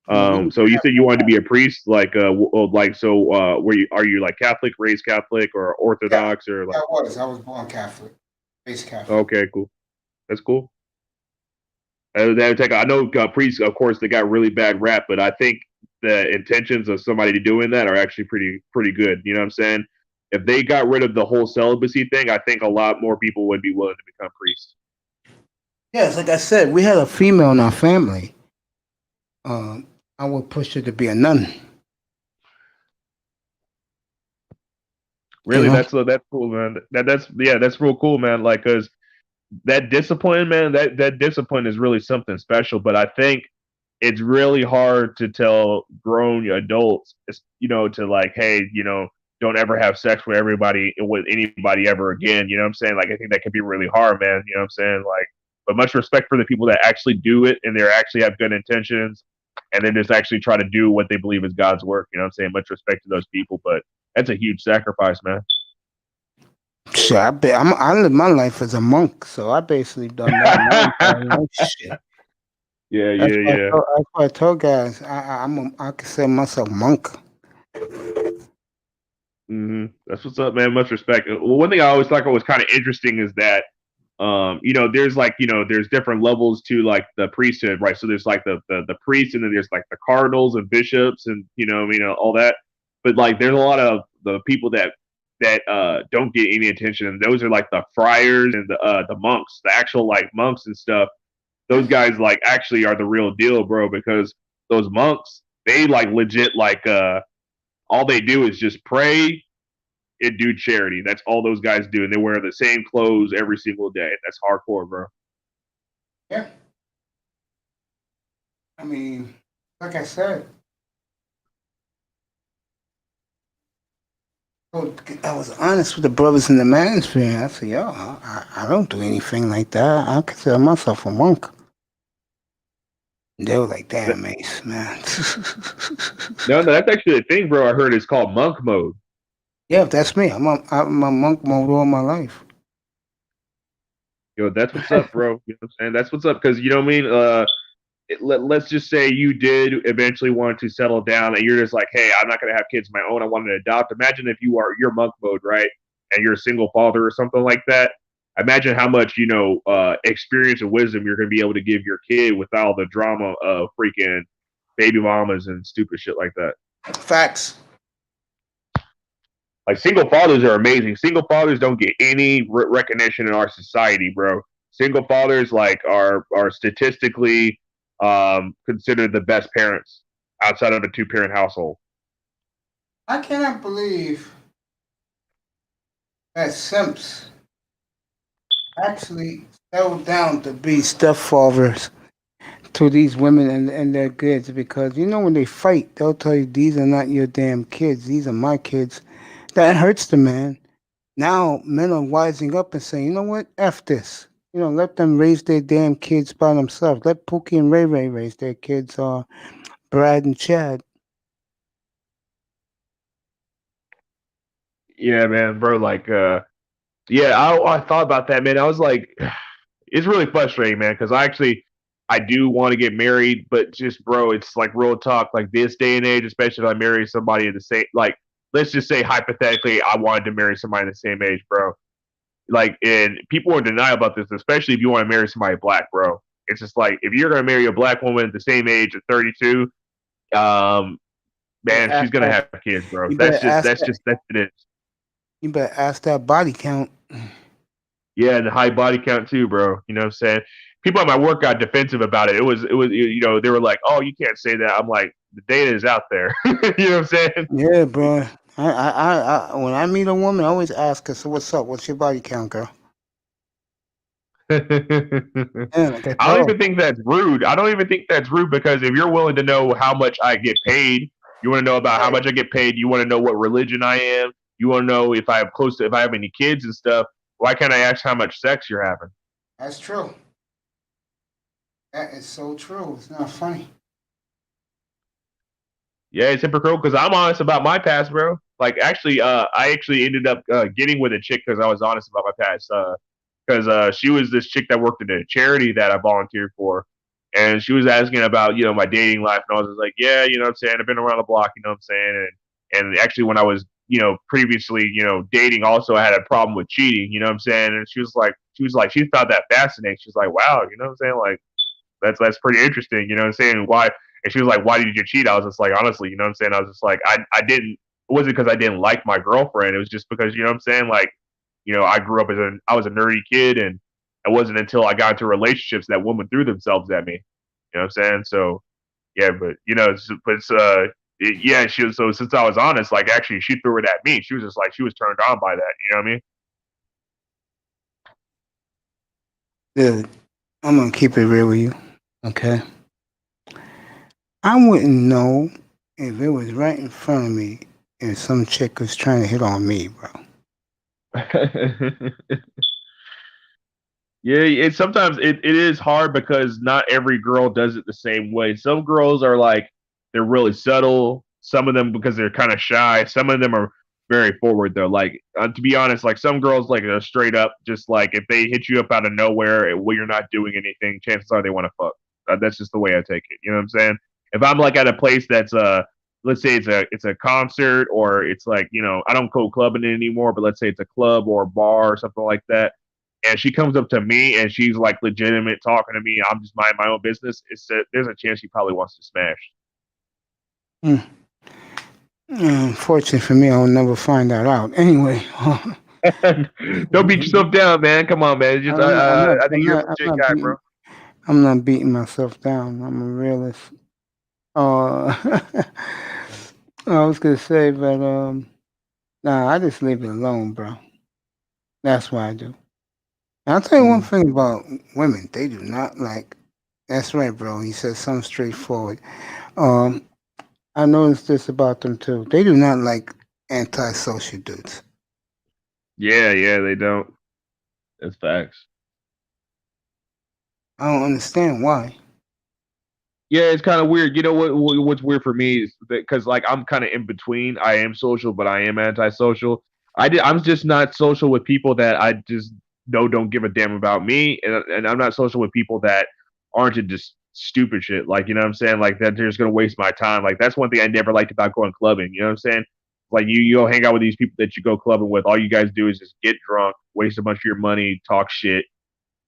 So you said you wanted to be a priest, like, were you? Are you like Catholic, raised Catholic, or Orthodox, or like? I was born Catholic, raised Catholic. Okay, cool. That's cool. I know priests, of course, they got really bad rap, but I think the intentions of somebody doing that are actually pretty good. You know what I'm saying? If they got rid of the whole celibacy thing, I think a lot more people would be willing to become priests. Yes, like I said, we had a female in our family. I would push her to be a nun. Really, that's cool, man. That's real cool, man. Like, cause that discipline, man, that discipline is really something special. But I think it's really hard to tell grown adults, to like, hey, don't ever have sex with anybody ever again. You know what I'm saying? Like, I think that can be really hard, man. You know what I'm saying? Like, but much respect for the people that actually do it and they actually have good intentions and then just actually try to do what they believe is God's work. You know what I'm saying? Much respect to those people, but that's a huge sacrifice, man. Shit, I live my life as a monk, so I basically done that. Shit. Yeah. That's why I told guys I consider myself monk. That's what's up, man. Much respect. Well, one thing I always thought was kind of interesting is that, there's different levels to like the priesthood, right? So there's like the priests, and then there's like the cardinals and bishops, and all that. But like, there's a lot of the people that don't get any attention, and those are like the friars and the monks, the actual like monks and stuff. Those guys like actually are the real deal, bro, because those monks, they like legit like all they do is just pray and do charity. That's all those guys do, and they wear the same clothes every single day. That's hardcore, bro. Yeah. I mean, like I said, I was honest with the brothers in the manosphere. I said, yo, I don't do anything like that. I consider myself a monk. They were like, damn, Ace, man. No, that's actually a thing, bro. I heard it's called monk mode. Yeah, that's me. I'm a monk mode all my life. Yo, that's what's up, bro. You know what I'm saying? That's what's up, because you know what I mean. Let's just say you did eventually want to settle down, and you're just like, hey, I'm not gonna have kids of my own. I want to adopt. Imagine if you're monk mode, right, and you're a single father or something like that. Imagine how much experience and wisdom you're gonna be able to give your kid without all the drama of freaking baby mamas and stupid shit like that. Facts. Like, single fathers are amazing. Single fathers don't get any recognition in our society, bro. Single fathers like are statistically considered the best parents outside of a 2-parent household. I cannot believe that simps actually settled down to be stepfathers to these women and their kids, because when they fight, they'll tell you these are not your damn kids, these are my kids. That hurts the man. Now men are wising up and saying, you know what, F this. Let them raise their damn kids by themselves. Let Pookie and Ray Ray raise their kids, or Brad and Chad. Yeah, man, bro. Like, I thought about that, man. I was like, it's really frustrating, man, because I do want to get married, but just, bro, it's like real talk. Like, this day and age, especially if I marry somebody in the same, like, let's just say hypothetically, I wanted to marry somebody in the same age, bro. Like, and people are in denial about this, especially if you want to marry somebody black, bro. It's just like, if you're gonna marry a black woman at the same age at 32, man, she's gonna have kids, bro. That's it is. You better ask that body count. Yeah, and the high body count too, bro. You know what I'm saying? People at my work got defensive about it. It was, they were like, "Oh, you can't say that." I'm like, the data is out there. You know what I'm saying? Yeah, bro. When I meet a woman, I always ask her, "So what's up? What's your body count, girl?" I Yeah, like I don't told. even think that's rude. I don't even think that's rude because if you're willing to know how much I get paid, you want to know about how Right. much I get paid. You want to know what religion I am. You want to know if if I have any kids and stuff. Why can't I ask how much sex you're having? That's true. That is so true. It's not funny. Yeah, it's hypocritical because I'm honest about my past, bro. Like, actually, I actually ended up getting with a chick because I was honest about my past. Because she was this chick that worked at a charity that I volunteered for, and she was asking about my dating life, and I was just like, yeah, what I'm saying, I've been around the block, what I'm saying, and actually when I was previously dating, also I had a problem with cheating, what I'm saying, and she was like she found that fascinating. She's like, wow, what I'm saying, like that's pretty interesting, what I'm saying, why? And she was like, why did you cheat? I was just like, honestly, what I'm saying, I was just like, I didn't. It wasn't because I didn't like my girlfriend. It was just because what I'm saying, like I grew up I was a nerdy kid, and it wasn't until I got into relationships that women threw themselves at me. You know what I'm saying? So yeah, but yeah, she was, so since I was honest, like actually she threw it at me. She was just like she was turned on by that. You know what I mean? Dude, I'm gonna keep it real with you. Okay. I wouldn't know if it was right in front of me and some chick was trying to hit on me, bro. Yeah, sometimes it is hard because not every girl does it the same way. Some girls are like they're really subtle. Some of them because they're kind of shy. Some of them are very forward though. Like to be honest, like some girls like are straight up just like if they hit you up out of nowhere while you're not doing anything, chances are they want to fuck. That's just the way I take it. You know what I'm saying? If I'm like at a place that's let's say it's a concert or it's like I don't go clubbing anymore, but let's say it's a club or a bar or something like that and she comes up to me and she's like legitimate talking to me, I'm just minding my own business. There's a chance she probably wants to smash. Hmm. Unfortunately for me, I'll never find that out. Anyway, Don't beat yourself down, man. Come on, man. Just I think you're a legit guy, bro. I'm not beating myself down. I'm a realist. Uh, I was gonna say, but nah, I just leave it alone, bro. That's what I do. And I'll tell you one thing about women: they do not like. That's right, bro. He said something straightforward. Um, I noticed this about them too. They do not like antisocial dudes. Yeah, they don't. That's facts. I don't understand why. Yeah, it's kind of weird. You know what's weird for me is that because like I'm kind of in between. I am social, but I am antisocial. I'm just not social with people that I just know don't give a damn about me, and I'm not social with people that aren't into just stupid shit. Like what I'm saying, like that they're just gonna waste my time. Like that's one thing I never liked about going clubbing. You know what I'm saying? Like you go hang out with these people that you go clubbing with. All you guys do is just get drunk, waste a bunch of your money, talk shit,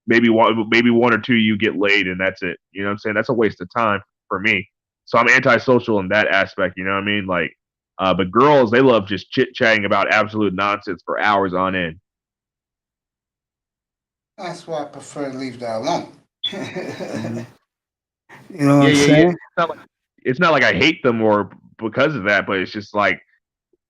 maybe one or two you get laid and that's it. You know what I'm saying? That's a waste of time for me. So I'm antisocial in that aspect, you know what I mean? Like but girls, they love just chit chatting about absolute nonsense for hours on end. That's why I prefer to leave that alone. Mm-hmm. You know what Yeah, I'm yeah, yeah. saying? It's not like I hate them or because of that, but it's just like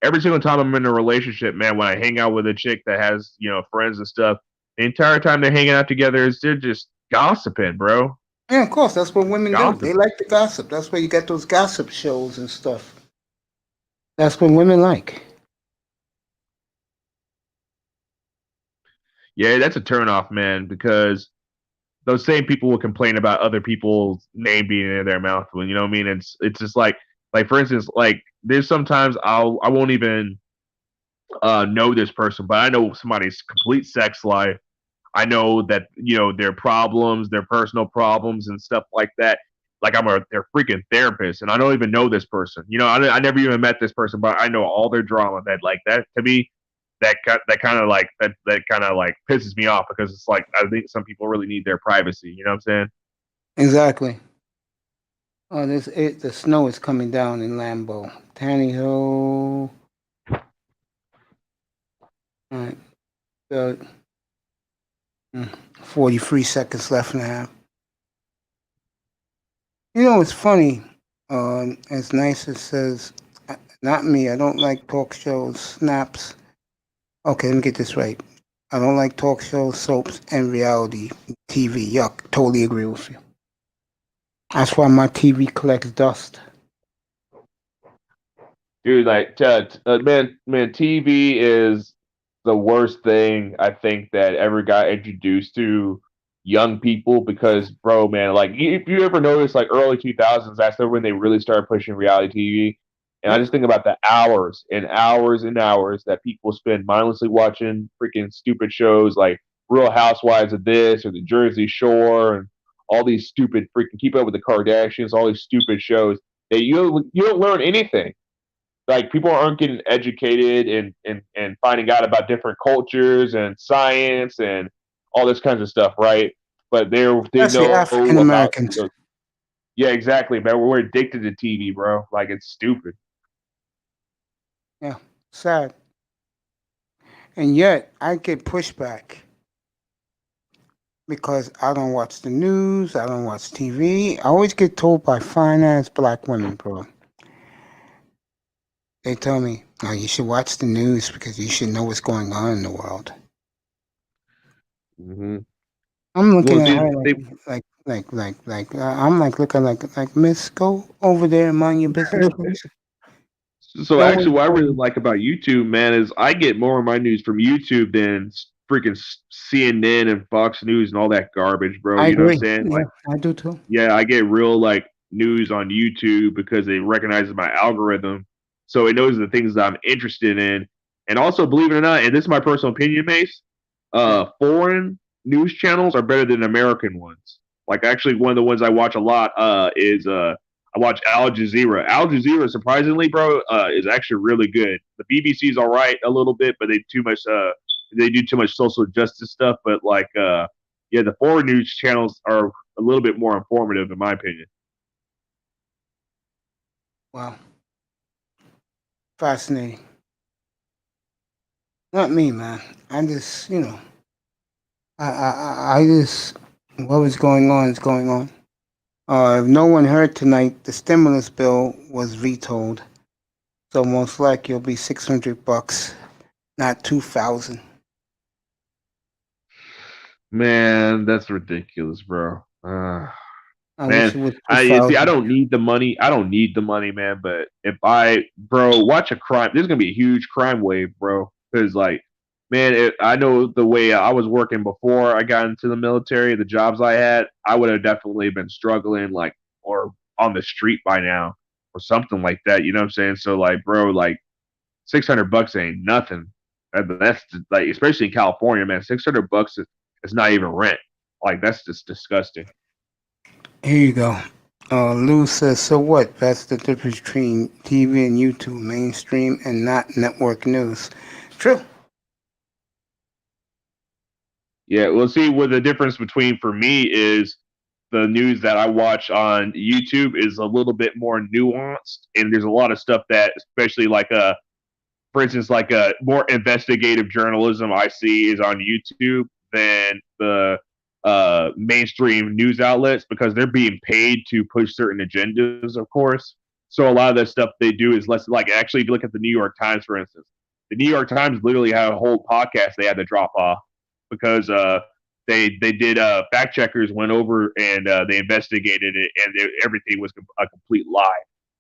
every single time I'm in a relationship, man, when I hang out with a chick that has, friends and stuff, the entire time they're hanging out together is they're just gossiping, bro. Yeah, of course. That's what women do. They Gossiping. like the gossip. That's where you get those gossip shows and stuff. That's what women like. Yeah, that's a turnoff, man, because those same people will complain about other people's name being in their mouth when you know what I mean. It's just like for instance, like there's sometimes I won't even know this person, but I know somebody's complete sex life. I know that their problems, their personal problems and stuff like that. Like their freaking therapist, and I don't even know this person. I never even met this person, but I know all their drama. That like that to me, that kind of like that kind of like pisses me off because it's like I think some people really need their privacy. You know what I'm saying? Exactly. Oh, the snow is coming down in Lambeau. Tanny Hill. All right. Uh, 43 seconds left and a half. You know, it's funny. As nice as says, not me. I don't like talk shows, snaps. Okay, let me get this right. I don't like talk shows, soaps, and reality TV. Yuck. Totally agree with you. That's why my TV collects dust. Dude, like, man, TV is the worst thing I think that ever got introduced to young people because, bro, man, like, if you ever notice, like, early 2000s, that's when they really started pushing reality TV. And I Yep. just think about the hours and hours and hours that people spend mindlessly watching freaking stupid shows like Real Housewives of this or the Jersey Shore and all these stupid freaking Keep Up with the Kardashians, all these stupid shows that you don't learn anything. Like people aren't getting educated and finding out about different cultures and science and all this kinds of stuff, right? But they Especially know African about Americans. yeah, exactly, man. We're addicted to TV, bro. Like it's stupid. Yeah, sad. And yet, I get pushback because I don't watch the news, I don't watch TV. I always get told by fine ass black women, bro. They tell me, "Oh, you should watch the news because you should know what's going on in the world." Hmm. I'm looking Well, at see, her they I'm like looking like Miss, go over there and mind your business, please. so Don't actually, wait what I for really me. like about YouTube, man, is I get more of my news from YouTube than freaking CNN and Fox News and all that garbage, bro. I You know what I'm agree. saying? Yeah, Like, I do too. yeah, I get real like news on YouTube because it recognizes my algorithm, so it knows the things that I'm interested in. And also, believe it or not, and this is my personal opinion, Mace, Yeah. foreign news channels are better than American ones. Like actually, one of the ones I watch a lot is I watch Al Jazeera. Al Jazeera, surprisingly, bro, is actually really good. The BBC's all right a little bit, but they do too much social justice stuff. But like yeah, the foreign news channels are a little bit more informative, in my opinion. Wow. Fascinating. Not me, man. I just, I just, what was going on is going on. If no one heard tonight, the stimulus bill was vetoed, so most likely it'll be $600, not 2,000. Man, that's ridiculous, bro. I wish Man, it was I see. I 2,000. don't need the money. I don't need the money, man. But if I, bro, watch a crime, there's gonna be a huge crime wave, bro. Because like, man, I know the way I was working before I got into the military, the jobs I had, I would have definitely been struggling, like, or on the street by now, or something like that. You know what I'm saying? So like, bro, like, $600 ain't nothing. That's like, especially in California, man. $600 is not even rent. Like, that's just disgusting. Here you go. Lou says, so what? That's the difference between TV and YouTube, mainstream and not network news. True. Yeah, well, see, what the difference between for me is the news that I watch on YouTube is a little bit more nuanced, and there's a lot of stuff that, especially like for instance, like a more investigative journalism I see is on YouTube than the mainstream news outlets because they're being paid to push certain agendas, of course. So a lot of that stuff they do is less like actually, if you look at the New York Times, for instance, the New York Times literally had a whole podcast they had to drop off because they did fact checkers went over and they investigated it and everything was a complete lie.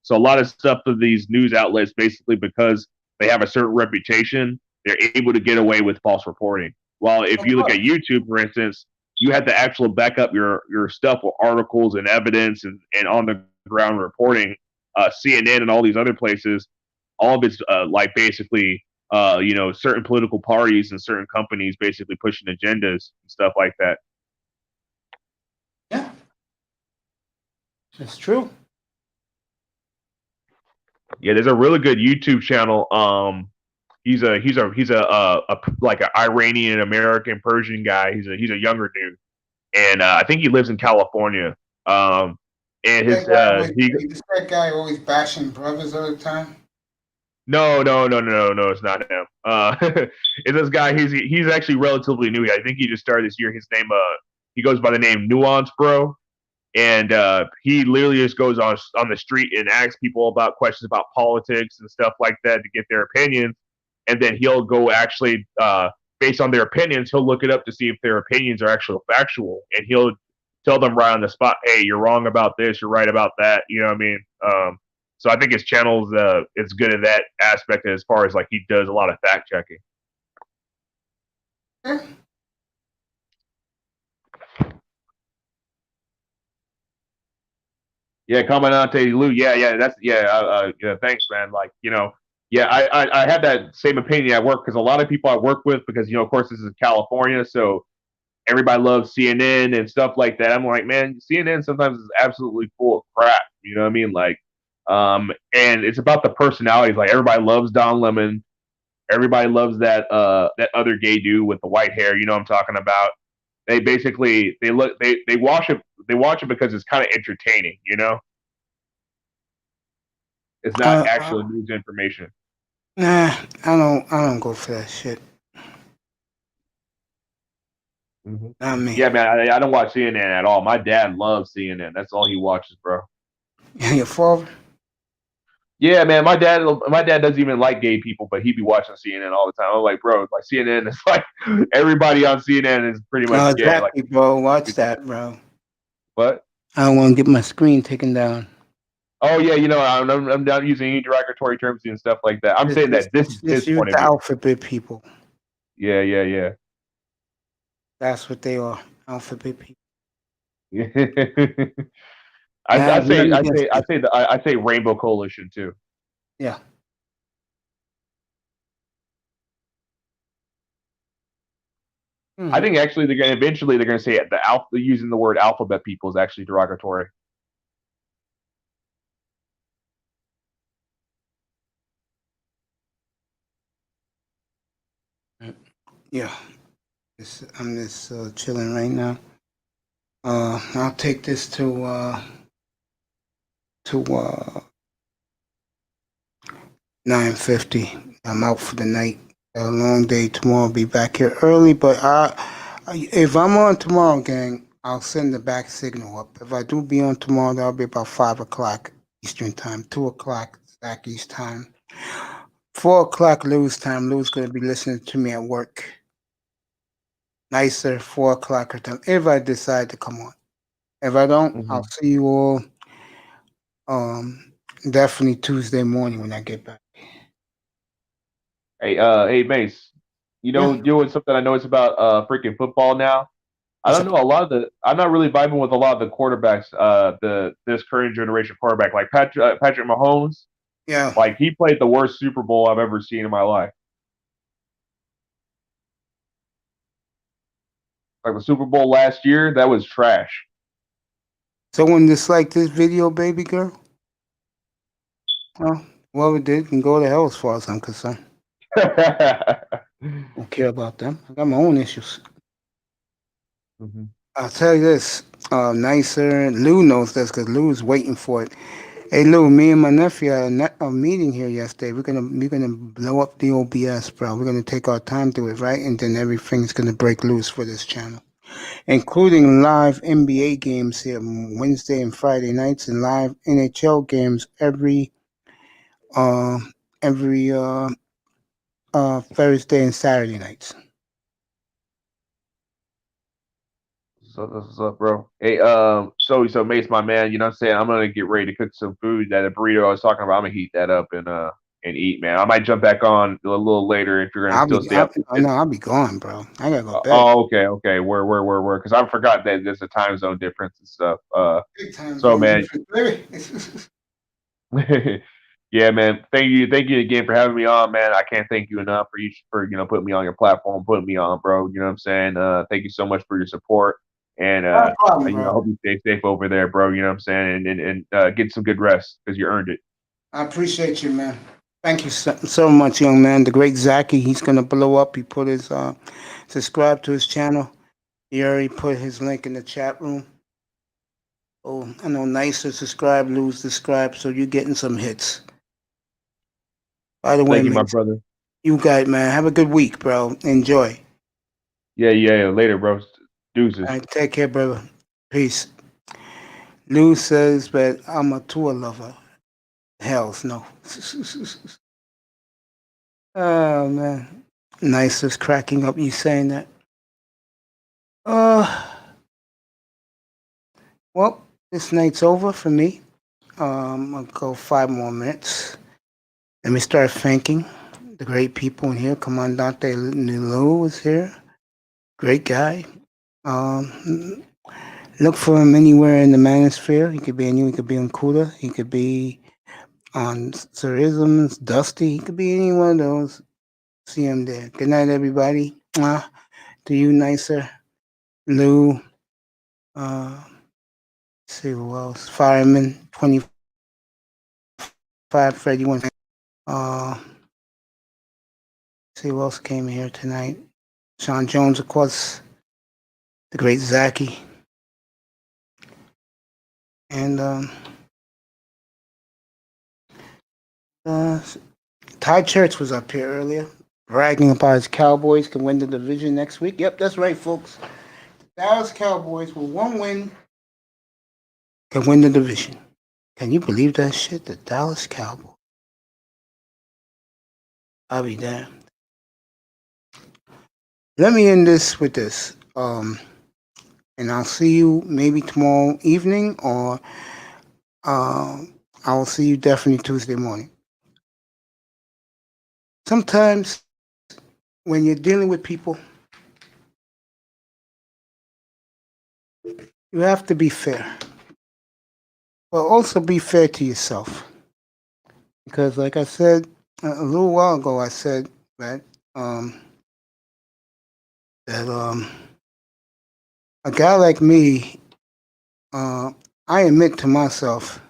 So a lot of stuff of these news outlets basically because they have a certain reputation, they're able to get away with false reporting. While if Of you look course. at YouTube, for instance, you have to actually back up your stuff with articles and evidence and on the ground reporting. CNN and all these other places, all of it's like basically certain political parties and certain companies basically pushing agendas and stuff like that. Yeah, it's true. Yeah, there's a really good YouTube channel. He's a like an Iranian American Persian guy. He's a younger dude, and I think he lives in California. And his he That guy always bashing brothers all the time. No, it's not him. It's this guy. He's actually relatively new. I think he just started this year. His name he goes by the name Nuance Bro, and he literally just goes on the street and asks people about questions about politics and stuff like that to get their opinions, and then he'll go actually based on their opinions, he'll look it up to see if their opinions are actually factual, and he'll tell them right on the spot, hey, you're wrong about this, you're right about that. You know what I mean? So I think his channel's it's good at that aspect as far as like he does a lot of fact checking. Yeah, Commandante Lou. Yeah. Thanks, man. Like, I had that same opinion at work because a lot of people I work with, because of course, this is California, so everybody loves CNN and stuff like that. I'm like, man, CNN sometimes is absolutely full of crap. You know what I mean? Like, and it's about the personalities. Like, everybody loves Don Lemon. Everybody loves that other gay dude with the white hair. You know what I'm talking about? They basically they watch it because it's kind of entertaining. It's not actual news information. Nah, I don't go for that shit. Mm-hmm. Not me. Yeah, man, I don't watch CNN at all. My dad loves CNN. That's all he watches, bro. Your father? Yeah, man, my dad doesn't even like gay people, but he be watching CNN all the time. I'm like, bro, like CNN is like everybody on CNN is pretty much gay. Exactly, Like, bro. Watch that, bro. What? I don't want to get my screen taken down. Oh yeah, I'm not using any derogatory terms and stuff like that. I'm saying that this is his point of view. Alphabet people. Yeah. That's what they are, alphabet people. I say Rainbow Coalition too. Yeah. Mm-hmm. I think actually they're gonna say using the word alphabet people is actually derogatory. Yeah. I'm just chilling right now. I'll take this to 9:50. I'm out for the night. A long day tomorrow. I'll be back here early, but if I'm on tomorrow, gang, I'll send the back signal up. If I do be on tomorrow, that'll be about 5 o'clock Eastern time, 2 o'clock Zach East time, 4 o'clock Lou's time. Lou's gonna be listening to me at work. Nicer 4 o'clock or time if I decide to come on. If I don't, I'll see you all definitely Tuesday morning when I get back. Hey, Mace. Doing something I know it's about freaking football now. I don't know I'm not really vibing with a lot of the quarterbacks, this current generation quarterback, like Patrick Mahomes. Yeah. Like, he played the worst Super Bowl I've ever seen in my life. Like the Super Bowl last year, that was trash. Someone disliked this video, baby girl? Well, whoever did can go to hell as far as I'm concerned. I don't care about them. I got my own issues. Mm-hmm. I'll tell you this, Nicer, Lou knows this because Lou's waiting for it. Hey Lou, me and my nephew had a meeting here yesterday. We're gonna blow up the OBS, bro. We're gonna take our time to it, right? And then everything's gonna break loose for this channel, including live NBA games here Wednesday and Friday nights, and live NHL games every Thursday and Saturday nights. So what's up, bro? Hey, so Mace, my man, you know what I'm saying? I'm gonna get ready to cook some food. That burrito I was talking about, I'm gonna heat that up and eat, man. I might jump back on a little later if you're gonna still stay up. I'll be gone, bro. I gotta go bed. Oh, okay. Where? Because I forgot that there's a time zone difference and stuff. So man. Yeah, man. Thank you again for having me on, man. I can't thank you enough for putting me on your platform, putting me on, bro. You know what I'm saying? Thank you so much for your support, and no problem, I hope you stay safe over there, bro. You know what I'm saying? And get some good rest because you earned it. I appreciate you, man. Thank you so much, young man. The great Zachy, he's gonna blow up. He put his subscribe to his channel. He already put his link in the chat room. Oh, I know, Nicer subscribe, Lou's subscribe, so you're getting some hits. By the way, Thank you, my man, brother. you got it, man. Have a good week, bro. Enjoy. Yeah. Later, bro. All Deuces. right, take care, brother. Peace. Lou says, but I'm a tour lover. Hells no. Oh, man. Nice is cracking up you saying that. Uh, well, this night's over for me. I'll go 5 more minutes. Let me start thanking the great people in here. Commandante Nilu is here. Great guy. Um, look for him anywhere in the manosphere. He could be in you. He could be on Kuda. He could be on Surisms, Dusty. He could be any one of those. See him there. Good night, everybody. Mwah. To you, nicer. Lou. Uh, see who else. Fireman 25, Freddie 1. See who else came here tonight. Sean Jones, of course. The great Zachy. And uh, Ty Church was up here earlier, bragging about his Cowboys can win the division next week. Yep, that's right, folks. Dallas Cowboys with 1 win can win the division. Can you believe that shit? The Dallas Cowboys. I'll be damned. Let me end this with this. And I'll see you maybe tomorrow evening, or I'll see you definitely Tuesday morning. Sometimes when you're dealing with people, you have to be fair, but also be fair to yourself. Because, like I said a little while ago, I said that that a guy like me, I admit to myself,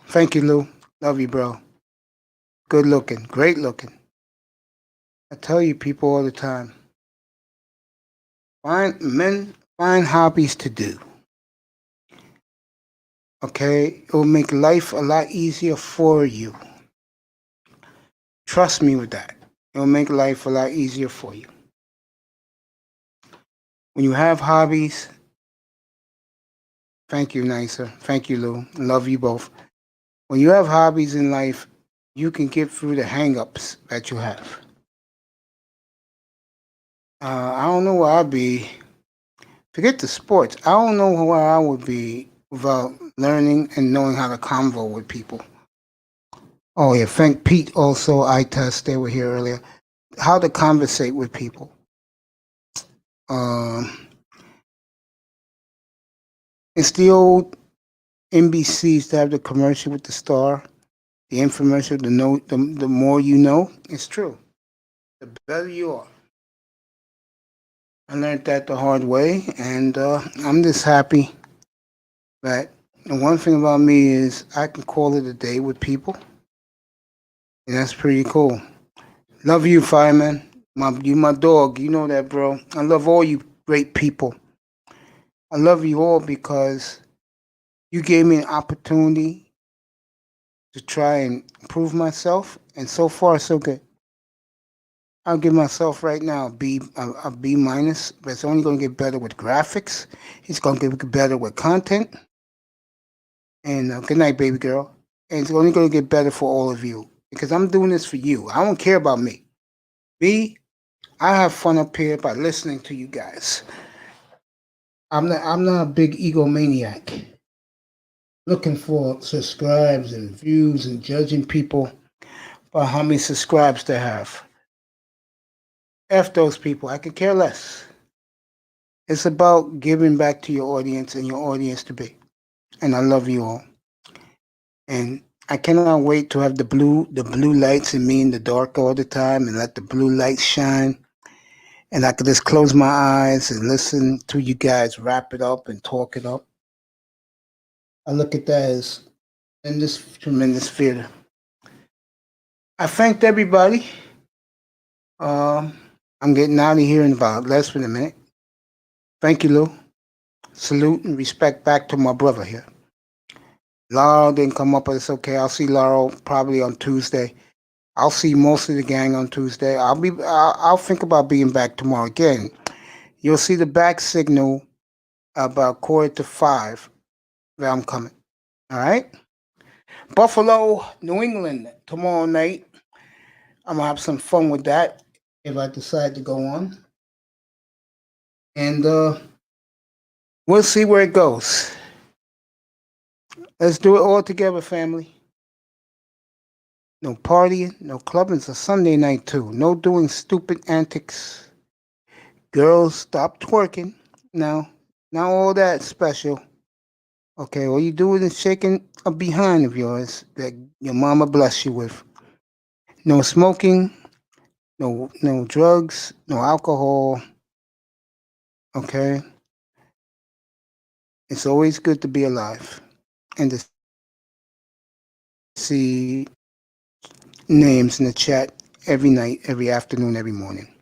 thank you, Lou, love you, bro, good looking, great looking. I tell you, people all the time, find hobbies to do. Okay, it will make life a lot easier for you. Trust me with that. It will make life a lot easier for you. When you have hobbies, thank you, Nicer. Thank you, Lou. Love you both. When you have hobbies in life, you can get through the hang-ups that you have. I don't know where I'd be. Forget the sports. I don't know where I would be without learning and knowing how to convo with people. Oh yeah, thank Pete also. I test. They were here earlier. How to conversate with people. Um, it's the old NBCs to have the commercial with the star, the infomercial. The more you know. It's true. The better you are. I learned that the hard way, and I'm just happy that the one thing about me is I can call it a day with people, and that's pretty cool. Love you, fireman. You my dog. You know that, bro. I love all you great people. I love you all because you gave me an opportunity to try and improve myself, and so far so good. I'll give myself right now a B minus, but it's only going to get better with graphics. It's going to get better with content. And good night, baby girl. And it's only going to get better for all of you because I'm doing this for you. I don't care about me. Me, I have fun up here by listening to you guys. I'm not a big egomaniac looking for subscribes and views and judging people by how many subscribes they have. F those people. I could care less. It's about giving back to your audience and your audience to be. And I love you all. And I cannot wait to have the blue lights in me in the dark all the time and let the blue lights shine. And I could just close my eyes and listen to you guys wrap it up and talk it up. I look at that as in this tremendous theater. I thanked everybody. I'm getting out of here in about less than a minute. Thank you, Lou. Salute and respect back to my brother here. Laurel didn't come up, but it's okay. I'll see Laurel probably on Tuesday. I'll see most of the gang on Tuesday. I'll think about being back tomorrow again. You'll see the back signal about 4:45 that I'm coming. All right. Buffalo, New England tomorrow night. I'm gonna have some fun with that if I decide to go on, and we'll see where it goes. Let's do it all together, family. No partying, no clubbing. It's a Sunday night too. No doing stupid antics. Girls, stop twerking. Now, now all that special. Okay, all you doing is shaking a behind of yours that your mama bless you with. No smoking, no drugs, no alcohol. Okay, it's always good to be alive and to see names in the chat every night, every afternoon, every morning.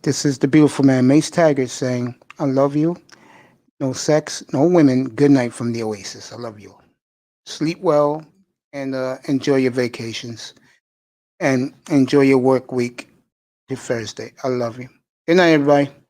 This is the beautiful man Mace Taggart saying, "I love you. No sex, no women. Good night from the Oasis. I love you. Sleep well and enjoy your vacations and enjoy your work week to Thursday. I love you. Good night, everybody."